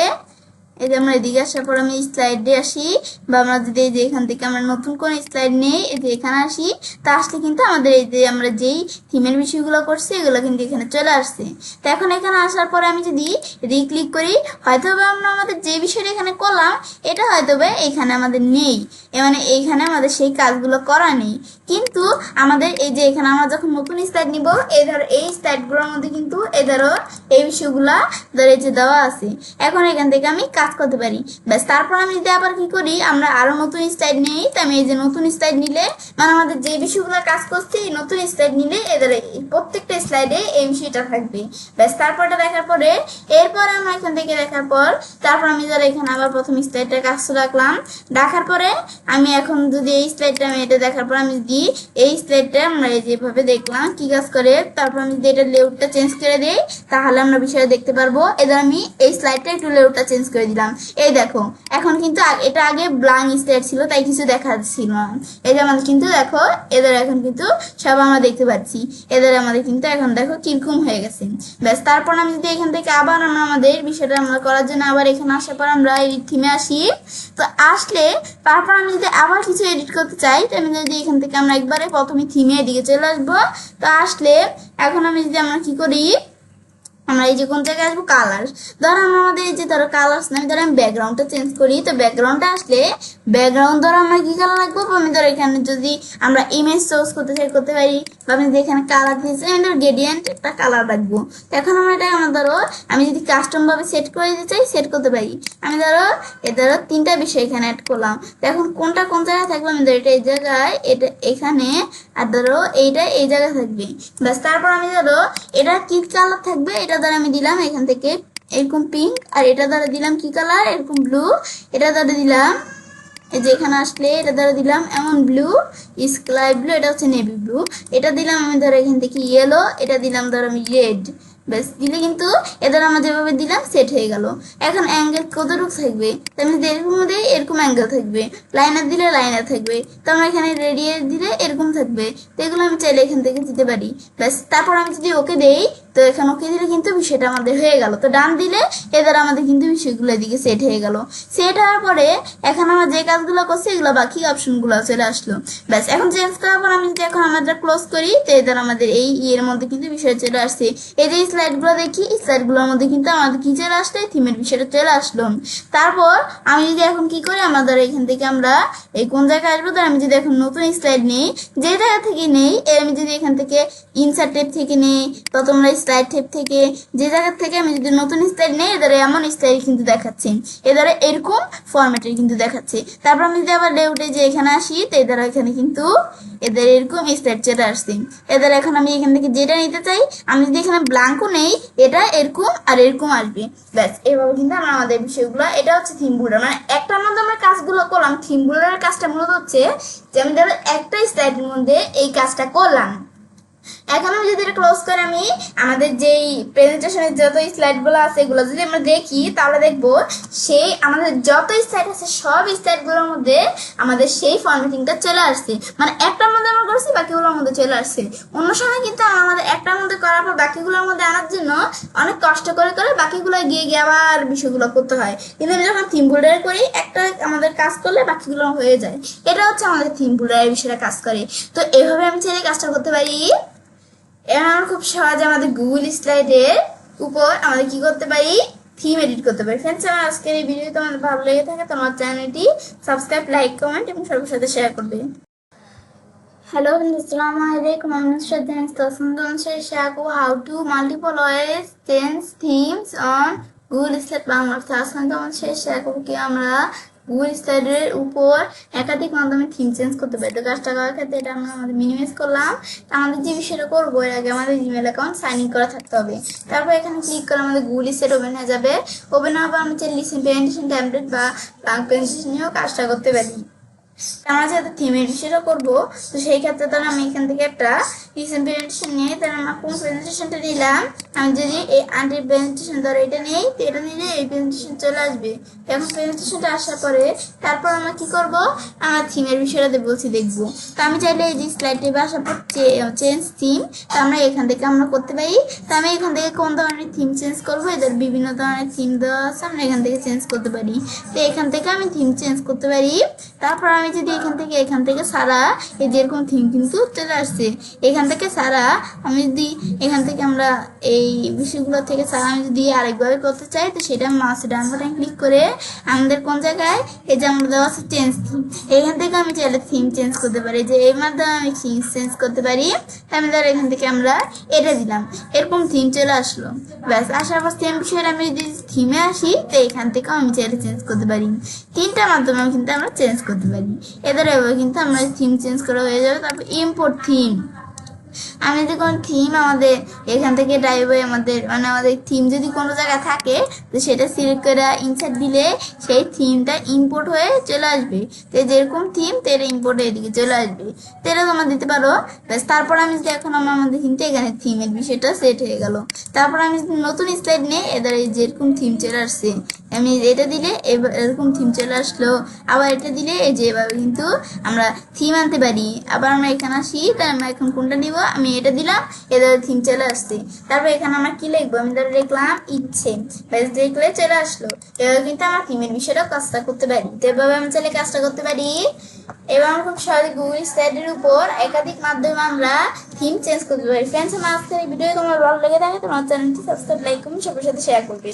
এই যে আমরা এদিকে আসার পর আমি স্লাইডে আসি, বা আমরা যদি এই যে এখান থেকে আমরা নতুন কোন স্লাইড নেই, এই যে এখানে আসি, তা আসলে কিন্তু আমাদের এই যে আমরা যেই থিমের বিষয়গুলো করছি এগুলো কিন্তু এখানে চলে আসছে। তো এখন এখানে আসার পরে আমি যদি রিক্লিক করি, হয়তো আমরা আমাদের যে বিষয়টা এখানে করলাম এটা হয়তো এখানে আমাদের নেই, মানে এইখানে আমাদের সেই কাজগুলো করা নেই। কিন্তু আমাদের এই যে এখানে আমরা যখন নতুন স্লাইড নিব, এই ধরো এই স্লাইডগুলোর মধ্যে কিন্তু এই ধরো এই বিষয়গুলা ধরে যে দেওয়া আছে, এখন এখান থেকে আমি কাজ করতে পারি। ব্যাস, তারপর আমি যদি আবার কি করি, আমরা আরো নতুন স্লাইড নেই, তো আমি এই যে নতুন স্লাইড নিলে মানে আমাদের যে বিষয়গুলো কাজ করছি এই নতুন স্লাইড নিলে এদের প্রত্যেকটা স্লাইডে এই বিষয়টা থাকবে। ব্যাস, তারপরটা দেখার পরে এরপরে আমরা এখান থেকে দেখার পর তারপর আমি ধরো এখানে আবার প্রথম স্লাইডটা কাজ রাখলাম, রাখার পরে আমি এখন যদি এই স্লাইডটা আমি এটা দেখার পর আমি যদি এই স্লাইডটা আমরা যেভাবে দেখলাম কি কাজ করে, তারপর আমি যদি এটা লেআউটটা চেঞ্জ করে দিই তাহলে আমরা বিষয়টা দেখতে পারবো। এবার আমি এই স্লাইডটা একটু লেআউটটা চেঞ্জ করে দিলাম, এই দেখো এখন কিন্তু এটা আগে ব্ল্যাঙ্ক স্লাইড ছিল তাই কিছু দেখা যাচ্ছিল না, এই যে আমাদের কিন্তু দেখো এদের এখন কিন্তু সব আমরা দেখতে পাচ্ছি, এদের আমাদের কিন্তু এখন দেখো কিরকম হয়ে গেছে। ব্যাস, তারপর আমি যদি এখান থেকে আবার আমরা আমাদের বিষয়টা আমরা করার জন্য আবার এখানে আসার পর আমরা এডিট থিমে আসি, তো আসলে তারপর আমি যদি আবার কিছু এডিট করতে চাই, তো আমি যদি এখান থেকে আমরা একবারে প্রথমে থিমে এদিকে চলে আসবো, তো আসলে এখন আমি যদি আমরা কি করি, আমরা এই যে কোন জায়গায় আসবো, কালার, ধরো আমরা আমাদের এই যে ধরো কালার্স না, ধরো আমি ব্যাকগ্রাউন্ডটা চেঞ্জ করি, তো ব্যাকগ্রাউন্ডটা আসলে ব্যাকগ্রাউন্ড ধরো আমরা কি কালার রাখবো, আমি ধরো এখানে যদি আমরা ইমেজ চুজ করতে চাই করতে পারি, বা আমি যদি এখানে কালার দিয়েছি আমি ধরো গ্রেডিয়েন্ট একটা কালার রাখবো। তো এখন আমরা এটা আমরা ধরো আমি যদি কাস্টম ভাবে সেট করে দিতে চাই সেট করতে পারি, আমি ধরো ধরো তিনটা বিষয় এখানে অ্যাড করলাম, তো এখন কোনটা কোন জায়গায় থাকবে, আমি ধরো এটা এই জায়গায়, এটা এখানে, আর ধরো এইটা এই জায়গায় থাকবে। ব্যাস, তারপর আমি ধরো এটা কি কালার থাকবে, এটা দ্বারা আমি দিলাম এখান থেকে এরকম পিঙ্ক, আর এটা দ্বারা দিলাম কি কালার এরকম ব্লু, এটা দ্বারা দিলাম এই যে এখানে আসলে এটা দ্বারা দিলাম এমন ব্লু, স্কাই ব্লু, এটা হচ্ছে নেভি ব্লু, এটা দিলাম আমি ধরো এখান থেকে ইয়েলো, এটা দিলাম ধরো আমি রেড। ব্যাস, দিলে কিন্তু এদের আমরা যেভাবে দিলাম সেট হয়ে গেল। এখন অ্যাঙ্গেল কতটুকু থাকবে, আমি যদি এরকম দিই এরকম অ্যাঙ্গেল থাকবে, লাইনার দিলে লাইনার থাকবে, তো আমরা এখানে রেডিয়াস দিলে এরকম থাকবে, তো এগুলো আমি চাইলে এখান থেকে দিতে পারি। ব্যাস, তারপর আমি যদি ওকে দেই, তো এখানে ওকে দিলে কিন্তু বিষয়টা আমাদের হয়ে গেল। তো ডান দিলে এদের আমাদের কিন্তু বিষয়গুলো এদিকে সেট হয়ে গেল। সেট হওয়ার পরে এখন আমরা যে কাজগুলো করছি এগুলো বাকি অপশনগুলো চলে আসলো। ব্যাস, এখন চেঞ্জ করার পর আমি যদি এখন আমাদের ক্লোজ করি, তো এদের আমাদের এই ইয়ের মধ্যে কিন্তু বিষয় চলে আসছে। এই যে স্লাইডগুলো দেখি, স্লাইডগুলোর মধ্যে কিন্তু আমাদের কি চলে আসলো, থিমের বিষয়টা চলে আসলো। তারপর আমি যদি এখন কি করি, আমাদের এখান থেকে আমরা এই কোন জায়গায় আসবো, ধর আমি যদি এখন নতুন স্লাইড নেই, যে জায়গা থেকে নেই, আমি যদি এখান থেকে ইনসার্ট টেপ থেকে নেই, তো তোমরা স্লাইড টেপ থেকে যে জায়গা থেকে আমি যদি নতুন স্লাইড নেই, এদের এমন স্লাইড কিন্তু দেখাচ্ছে, এদের এরকম ফরম্যাটের কিন্তু দেখাচ্ছে। তারপর আমি যদি আবার লেআউটে যে এখানে আসি, তো এদের এখানে কিন্তু এদের এরকম স্লাইড চলে আসছে। এদের এখন আমি এখান থেকে যেটা নিতে চাই, আমি যদি এখানে ব্ল্যাঙ্কও নেই, এটা এরকম আর এরকম আসবে। ব্যাস, এভাবে কিন্তু আমরা আমাদের বিষয়গুলো, এটা হচ্ছে থিম বুলার, মানে একটার মধ্যে আমরা কাজগুলো করলাম। থিম বুলারের কাজটা মূলত হচ্ছে যে আমি ধরো একটা স্লাইডের মধ্যে এই কাজটা করলাম। এখন আমি যদি এটা ক্লোজ করে আমি আমাদের যেই প্রেজেন্টেশনের যত স্লাইডগুলো আছে এগুলো যদি আমরা দেখি, তাহলে দেখবো সেই আমাদের যত স্লাইড আছে সব স্লাইডগুলোর মধ্যে আমাদের সেই ফরম্যাটিংটা চলে আসছে, মানে একটার মধ্যে আমরা করছি বাকিগুলোর মধ্যে চলে আসছে। অন্য সময় কিন্তু আমাদের একটার মধ্যে করার পর বাকিগুলোর মধ্যে আনার জন্য অনেক কষ্ট করে করে বাকিগুলো গিয়ে গিয়ে আবার বিষয়গুলো করতে হয়, কিন্তু আমি যখন থিম বুলার করি একটা আমাদের কাজ করলে বাকিগুলো হয়ে যায়। এটা হচ্ছে আমাদের থিম বুলারের বিষয়টা কাজ করে। তো এভাবে আমি চাইলে কাজটা করতে পারি। আমরা খুব সহজে আমাদের গুগল স্লাইডের উপর আমাদের কি করতে পারি, থিম এডিট করতে পারি। ফ্রেন্ডস, আমার আজকের এই ভিডিও তোমাদের ভালো লেগে থাকে তোমার চ্যানেলটি সাবস্ক্রাইব, লাইক, কমেন্ট এবং সবার সাথে শেয়ার করবে। হ্যালো ফ্রেন্ডস, আসসালামু আলাইকুম। আমি নুসরাত জাহান শেয়ার করব how to multiple ways change themes on Google slide Bangla. আজকে তোমাদের সাথে শেয়ার করবো কি আমরা গুগল স্লাইডের উপর একাধিক মাধ্যমে থিম চেঞ্জ করতে পারি। তো কাজটা করার ক্ষেত্রে এটা আমরা আমাদের মিনিমাইজ করলাম। আমাদের যে বিষয়টা করবো এর আগে আমাদের জিমেল অ্যাকাউন্ট সাইন ইন করা থাকতে হবে। তারপর এখানে ক্লিক করে আমাদের গুগল স্লাইড ওপেন হয়ে যাবে। ওপেন হওয়ার পর আমরা চাইলে লিসেন প্রেজেন্টেশন ট্যাবলেট বা ব্ল্যাঙ্ক প্রেজেন্টেশন নিয়েও কাজটা করতে পারি। আমরা যেহেতু থিমের বিষয়টা করবো, তো সেই ক্ষেত্রে ধর আমি এখান থেকে একটা রিসেন্ট প্রেজেন্টেশন নিয়ে তাহলে আমরা কোন প্রেজেন্টেশনটা নিলাম, আমি যদি এই আন্টির প্রেজেন্টেশন ধরো এটা নেই, তো এটা নিলে এই প্রেজেন্টেশন চলে আসবে। এখন প্রেজেন্টেশনটা আসার পরে তারপর আমরা কি করব, আমরা থিমের বিষয়টাতে বলছি দেখবো। তো আমি চাইলে এই যে স্লাইড টেপে আসার পর চেঞ্জ থিম, তো আমরা এখান থেকে আমরা করতে পারি। তো আমি এখান থেকে কোন ধরনের থিম চেঞ্জ করবো, এদের বিভিন্ন ধরনের থিম দেওয়া আছে, আমরা এখান থেকে চেঞ্জ করতে পারি। তো এখান থেকে আমি থিম চেঞ্জ করতে পারি। তারপর আমি যদি এখান থেকে সারা এই যেরকম থিম কিন্তু চলে আসছে, এখান থেকে সারা আমি যদি এখান থেকে আমরা এই বিষয়গুলো থেকে সারা আমি যদি আরেকভাবে করতে চাই, তো সেটা মাউস ডান বাটন ক্লিক করে আমাদের কোন জায়গায় এই যে আমরা দেওয়া আছে চেঞ্জ থিম, এখান থেকে আমি চাইলে থিম চেঞ্জ করতে পারি, যে এর মাধ্যমে আমি থিম চেঞ্জ করতে পারি। আমি ধর এখান থেকে আমরা এটা দিলাম, এরকম থিম চলে আসলো। ব্যাস, আসার পর সেম বিষয়ে আমি যদি থিমে আসি, তো এখান থেকেও আমি চাইলে চেঞ্জ করতে পারি। তিনটার মাধ্যমে কিন্তু আমরা চেঞ্জ করতে পারি। এদের এভাবে কিন্তু আমরা থিম চেঞ্জ করা হয়ে যাবে। তারপর ইম্পোর্ট থিম, আমি যদি কোনো থিম আমাদের এখান থেকে ড্রাইভে আমাদের থিম যদি কোনো জায়গায় থাকে, তো সেটা সিলেক্ট করে ইনসার্ট দিলে সেই থিমটা ইম্পোর্ট হয়ে চলে আসবে। তো যেরকম থিম তো এটা ইম্পোর্ট এদিকে চলে আসবে, তো এটা তোমরা দিতে পারো। ব্যাস, তারপর আমি যদি এখন আমাদের কিন্তু এখানে থিমের বিষয়টা সেট হয়ে গেল। তারপর আমি নতুন স্লাইড নিয়ে এদের যেরকম থিম চলে আসছে, আমি এটা দিলে এরকম থিম চলে আসলো। আবার এটা দিলে এই যে এভাবে কিন্তু আমরা থিম আনতে পারি। আবার আমরা এখানে আসি, তাই আমরা এখন কোনটা নিব, আমি এটা দিলাম, এদের থিম চলে আসছে। তারপর এখানে আমরা কি লিখবো, আমি ধরে লিখলাম ইচ্ছে, ব্যাস দেখলে চলে আসলো। এভাবে কিন্তু আমরা থিমের বিষয়টা কাজটা করতে পারি। তো এভাবে আমি চাইলে কাজটা করতে পারি। এবার আমরা খুব সহজে গুগল স্লাইডের উপর একাধিক মাধ্যমে আমরা থিম চেঞ্জ করতে পারি। ফ্রেন্ডস, আমার আজকের এই ভিডিও তোমার ভালো লেগে থাকে তোমার চ্যানেলটি সাবস্ক্রাইব, লাইক, কমেন্ট সবার সাথে শেয়ার করবে।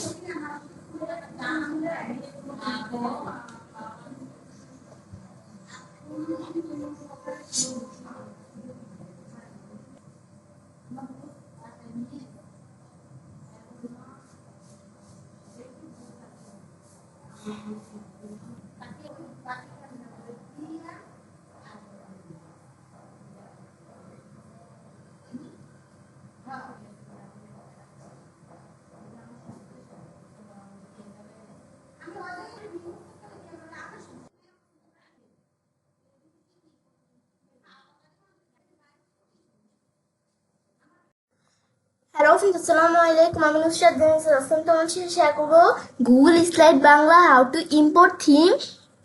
হ্যালো ফ্রেন্ডস, আসসালামু আলাইকুম। আমি নুসরাত জাহান তোমার সাথে শেয়ার করবো Google slide Bangla how to import theme,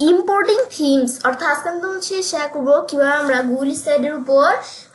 importing themes. অর্থাৎ আজকে আমি তোমার সাথে শেয়ার করবো কিভাবে আমরা গুগল স্লাইডের উপর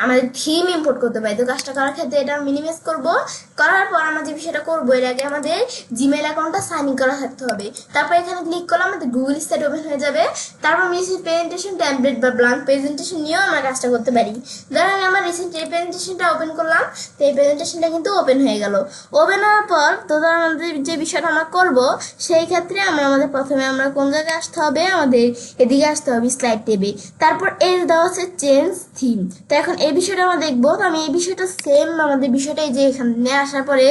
আমাদের থিম ইম্পোর্ট করতে পারি। তো কাজটা করার ক্ষেত্রে এটা মিনিমাইজ করবো। করার পর আমরা যে বিষয়টা করবো, এর আগে আমাদের জিমেল অ্যাকাউন্টটা সাইন ইন করা থাকতে হবে। তারপর এখানে ক্লিক করলে আমাদের গুগল স্লাইড ওপেন হয়ে যাবে। তারপর আমি প্রেজেন্টেশন টেমপ্লেট বা ব্ল্যাঙ্ক প্রেজেন্টেশন নিয়েও আমরা কাজটা করতে পারি। ধরেন আমি আমার রিসেন্ট এই প্রেজেন্টেশনটা ওপেন করলাম, তো এই প্রেজেন্টেশনটা কিন্তু ওপেন হয়ে গেল। ওপেন হওয়ার পর তো ধর আমাদের যে বিষয়টা আমরা করবো, সেই ক্ষেত্রে আমাদের প্রথমে আমরা কোন জায়গায় আসতে হবে, আমাদের এদিকে আসতে হবে স্লাইড টেবে। তারপর এর দেওয়া হচ্ছে চেঞ্জ থিম। তো এখন এই বিষয়টা আমরা দেখবো। তো আমি এই বিষয়টা সেম আমাদের বিষয়টা এই যে এখানে আসার পরে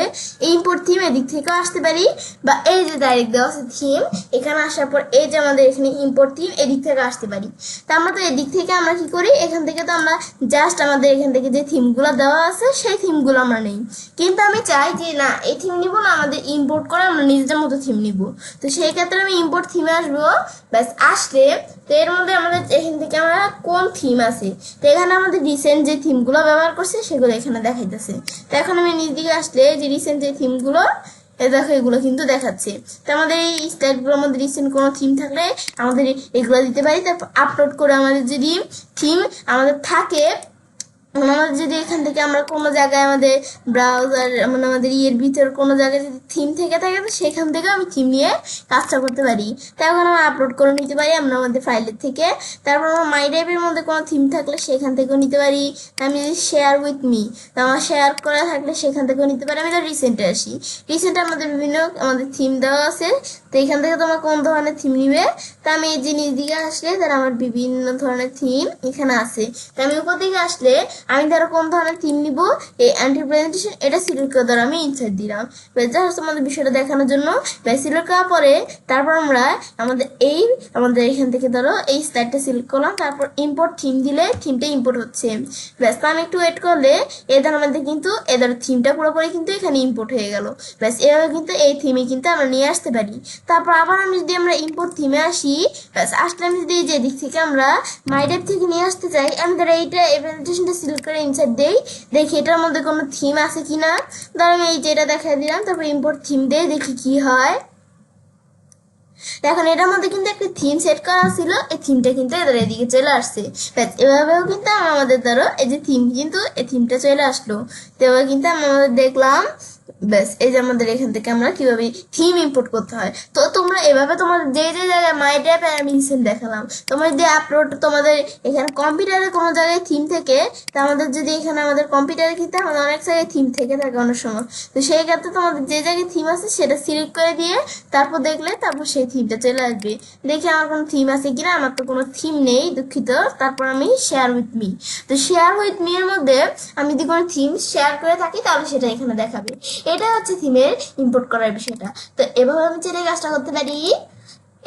ইম্পোর্ট থিম এদিক থেকেও আসতে পারি, বা এই যে ডাইরেক্ট দেওয়া আছে থিম, এখানে আসার পর এই যে আমাদের এখানে ইম্পোর্ট থিম এদিক থেকে আসতে পারি। তো আমরা তো এদিক থেকে আমরা কি করি, এখান থেকে তো আমরা জাস্ট আমাদের এখান থেকে যে থিমগুলো দেওয়া আছে সেই থিমগুলো আমরা নেই। কিন্তু আমি চাই যে না, এই থিম নিব না, আমাদের ইম্পোর্ট করে আমরা নিজেদের মতো থিম নিব। তো সেই ক্ষেত্রে আমি ইম্পোর্ট থিমে আসবো। ব্যাস, আসলে তো এর মধ্যে আমাদের এখান থেকে আমরা কোন থিম আছে, তো এখানে আমাদের রিসেন্ট যে থিমগুলো ব্যবহার করছে সেগুলো এখানে দেখাইতেছে। তো এখন আমি নিজ দিকে আসলে যে রিসেন্ট যে থিমগুলো দেখো এগুলো কিন্তু দেখাচ্ছে। তো আমাদের এই স্লাইডগুলোর মধ্যে রিসেন্ট কোনো থিম থাকলে আমাদের এগুলো দিতে পারি। তারপর আপলোড করে আমাদের যদি থিম আমাদের থাকে, আমাদের যদি এখান থেকে আমরা কোনো জায়গায় আমাদের ব্রাউজার আমাদের ইয়ের ভিতর কোনো জায়গায় যদি থিম থেকে থাকে, তো সেখান থেকে আমি থিম নিয়ে কাজটা করতে পারি। তখন আমরা আপলোড করে নিতে পারি আমরা আমাদের ফাইলের থেকে। তারপর আমার মাই ড্রাইভের মধ্যে কোনো থিম থাকলে সেখান থেকেও নিতে পারি। আমি যদি শেয়ার উইথ মি, তো আমার শেয়ার করা থাকলে সেখান থেকেও নিতে পারি। আমি তো রিসেন্টে আসি, রিসেন্টে আমাদের বিভিন্ন আমাদের থিম দেওয়া আছে। তো এখান থেকে তোমার কোন ধরনের থিম নিবে, তা আমি এই জিনিস দিকে আসলে তারা আমার বিভিন্ন ধরনের থিম এখানে আছে। তো আমি উপর দিকে আসলে আমি ধরো কোন ধরনের থিম নিব, এই অ্যান্টি প্রেজেন্টেশন এটা সিলেক্ট করে ধরো আমি ইনসার্ট দিলাম। জাস্ট আমাদের বিষয়টা দেখানোর জন্য সিলেক্ট করার পরে তারপর আমরা আমাদের এখান থেকে ধরো এই স্লাইডটা সিলেক্ট করলাম। তারপর ইম্পোর্ট থিম দিলে থিমটা ইম্পোর্ট হচ্ছে। ব্যাস, আমি একটু ওয়েট করলে এদের আমাদের কিন্তু এদের থিমটা পুরোপুরি কিন্তু এখানে ইম্পোর্ট হয়ে গেল। ব্যাস, এভাবে কিন্তু এই থিমে কিন্তু আমরা নিয়ে আসতে পারি। তারপর আবার আমি যদি আমরা ইম্পোর্ট থিমে আসি, ব্যাস আসলে আমি যদি যে দিক থেকে আমরা মাই ড্রাইভ থেকে নিয়ে আসতে চাই, আমি ধরো এই প্রেজেন্টেশনটা সিলেক্ট ক্লিক করে ইনসার্ট দেই, দেখি এটার মধ্যে কোনো থিম আছে কিনা। ধর আমি এই যেটা দেখাই দিলাম, তারপর ইম্পোর্ট থিম দেই, দেখি কি হয়। এখন এটার মধ্যে কিন্তু একটা থিম সেট করা ছিল, এই থিমটা কিন্তু এদের এদিকে চলে আসছে। ব্যাস এভাবেও কিন্তু আমাদের ধরো এই যে থিম, কিন্তু এই থিমটা চলে আসলো। তো এভাবে কিন্তু আমাদের দেখলাম, ব্যাস এই যে আমাদের এখান থেকে আমরা কিভাবে থিম ইম্পোর্ট করতে হয়। তো তোমরা এভাবে তোমাদের যে যে জায়গায় মাই ট্যাব অ্যানিমেশন দেখালাম, তোমার যদি আপলোড তোমাদের এখানে কম্পিউটারে কোনো জায়গায় থিম থেকে, তা আমাদের যদি এখানে আমাদের কম্পিউটারে কিন্তু আমাদের অনেক জায়গায় থিম থেকে থাকে অনেক সময়। তো সেই ক্ষেত্রে তোমাদের যে জায়গায় থিম আছে সেটা সিলেক্ট করে দিয়ে তারপর দেখলে তারপর সেই থিমটা চলে আসবে। দেখি আমার কোনো থিম আছে কিনা, আমার তো কোনো থিম নেই, দুঃখিত। তারপর আমি শেয়ার উইথ মি, তো শেয়ার উইথ মি এর মধ্যে আমি যদি কোনো থিম শেয়ার করে থাকি তাহলে সেটা এখানে দেখাবে। এটা হচ্ছে থিমের ইম্পোর্ট করার বিষয়টা। তো এভাবে আমি চাইলে কাজটা করতে পারি।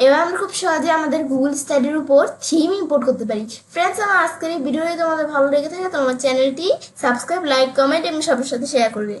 এবার আমরা খুব সহজে আমাদের গুগল স্টাডির উপর থিম ইম্পোর্ট করতে পারি। ফ্রেন্ডস, আমার আজকের এই ভিডিওটি তোমাদের ভালো লেগে থাকে তোমার চ্যানেলটি সাবস্ক্রাইব, লাইক, কমেন্ট এবং সবার সাথে শেয়ার করবে।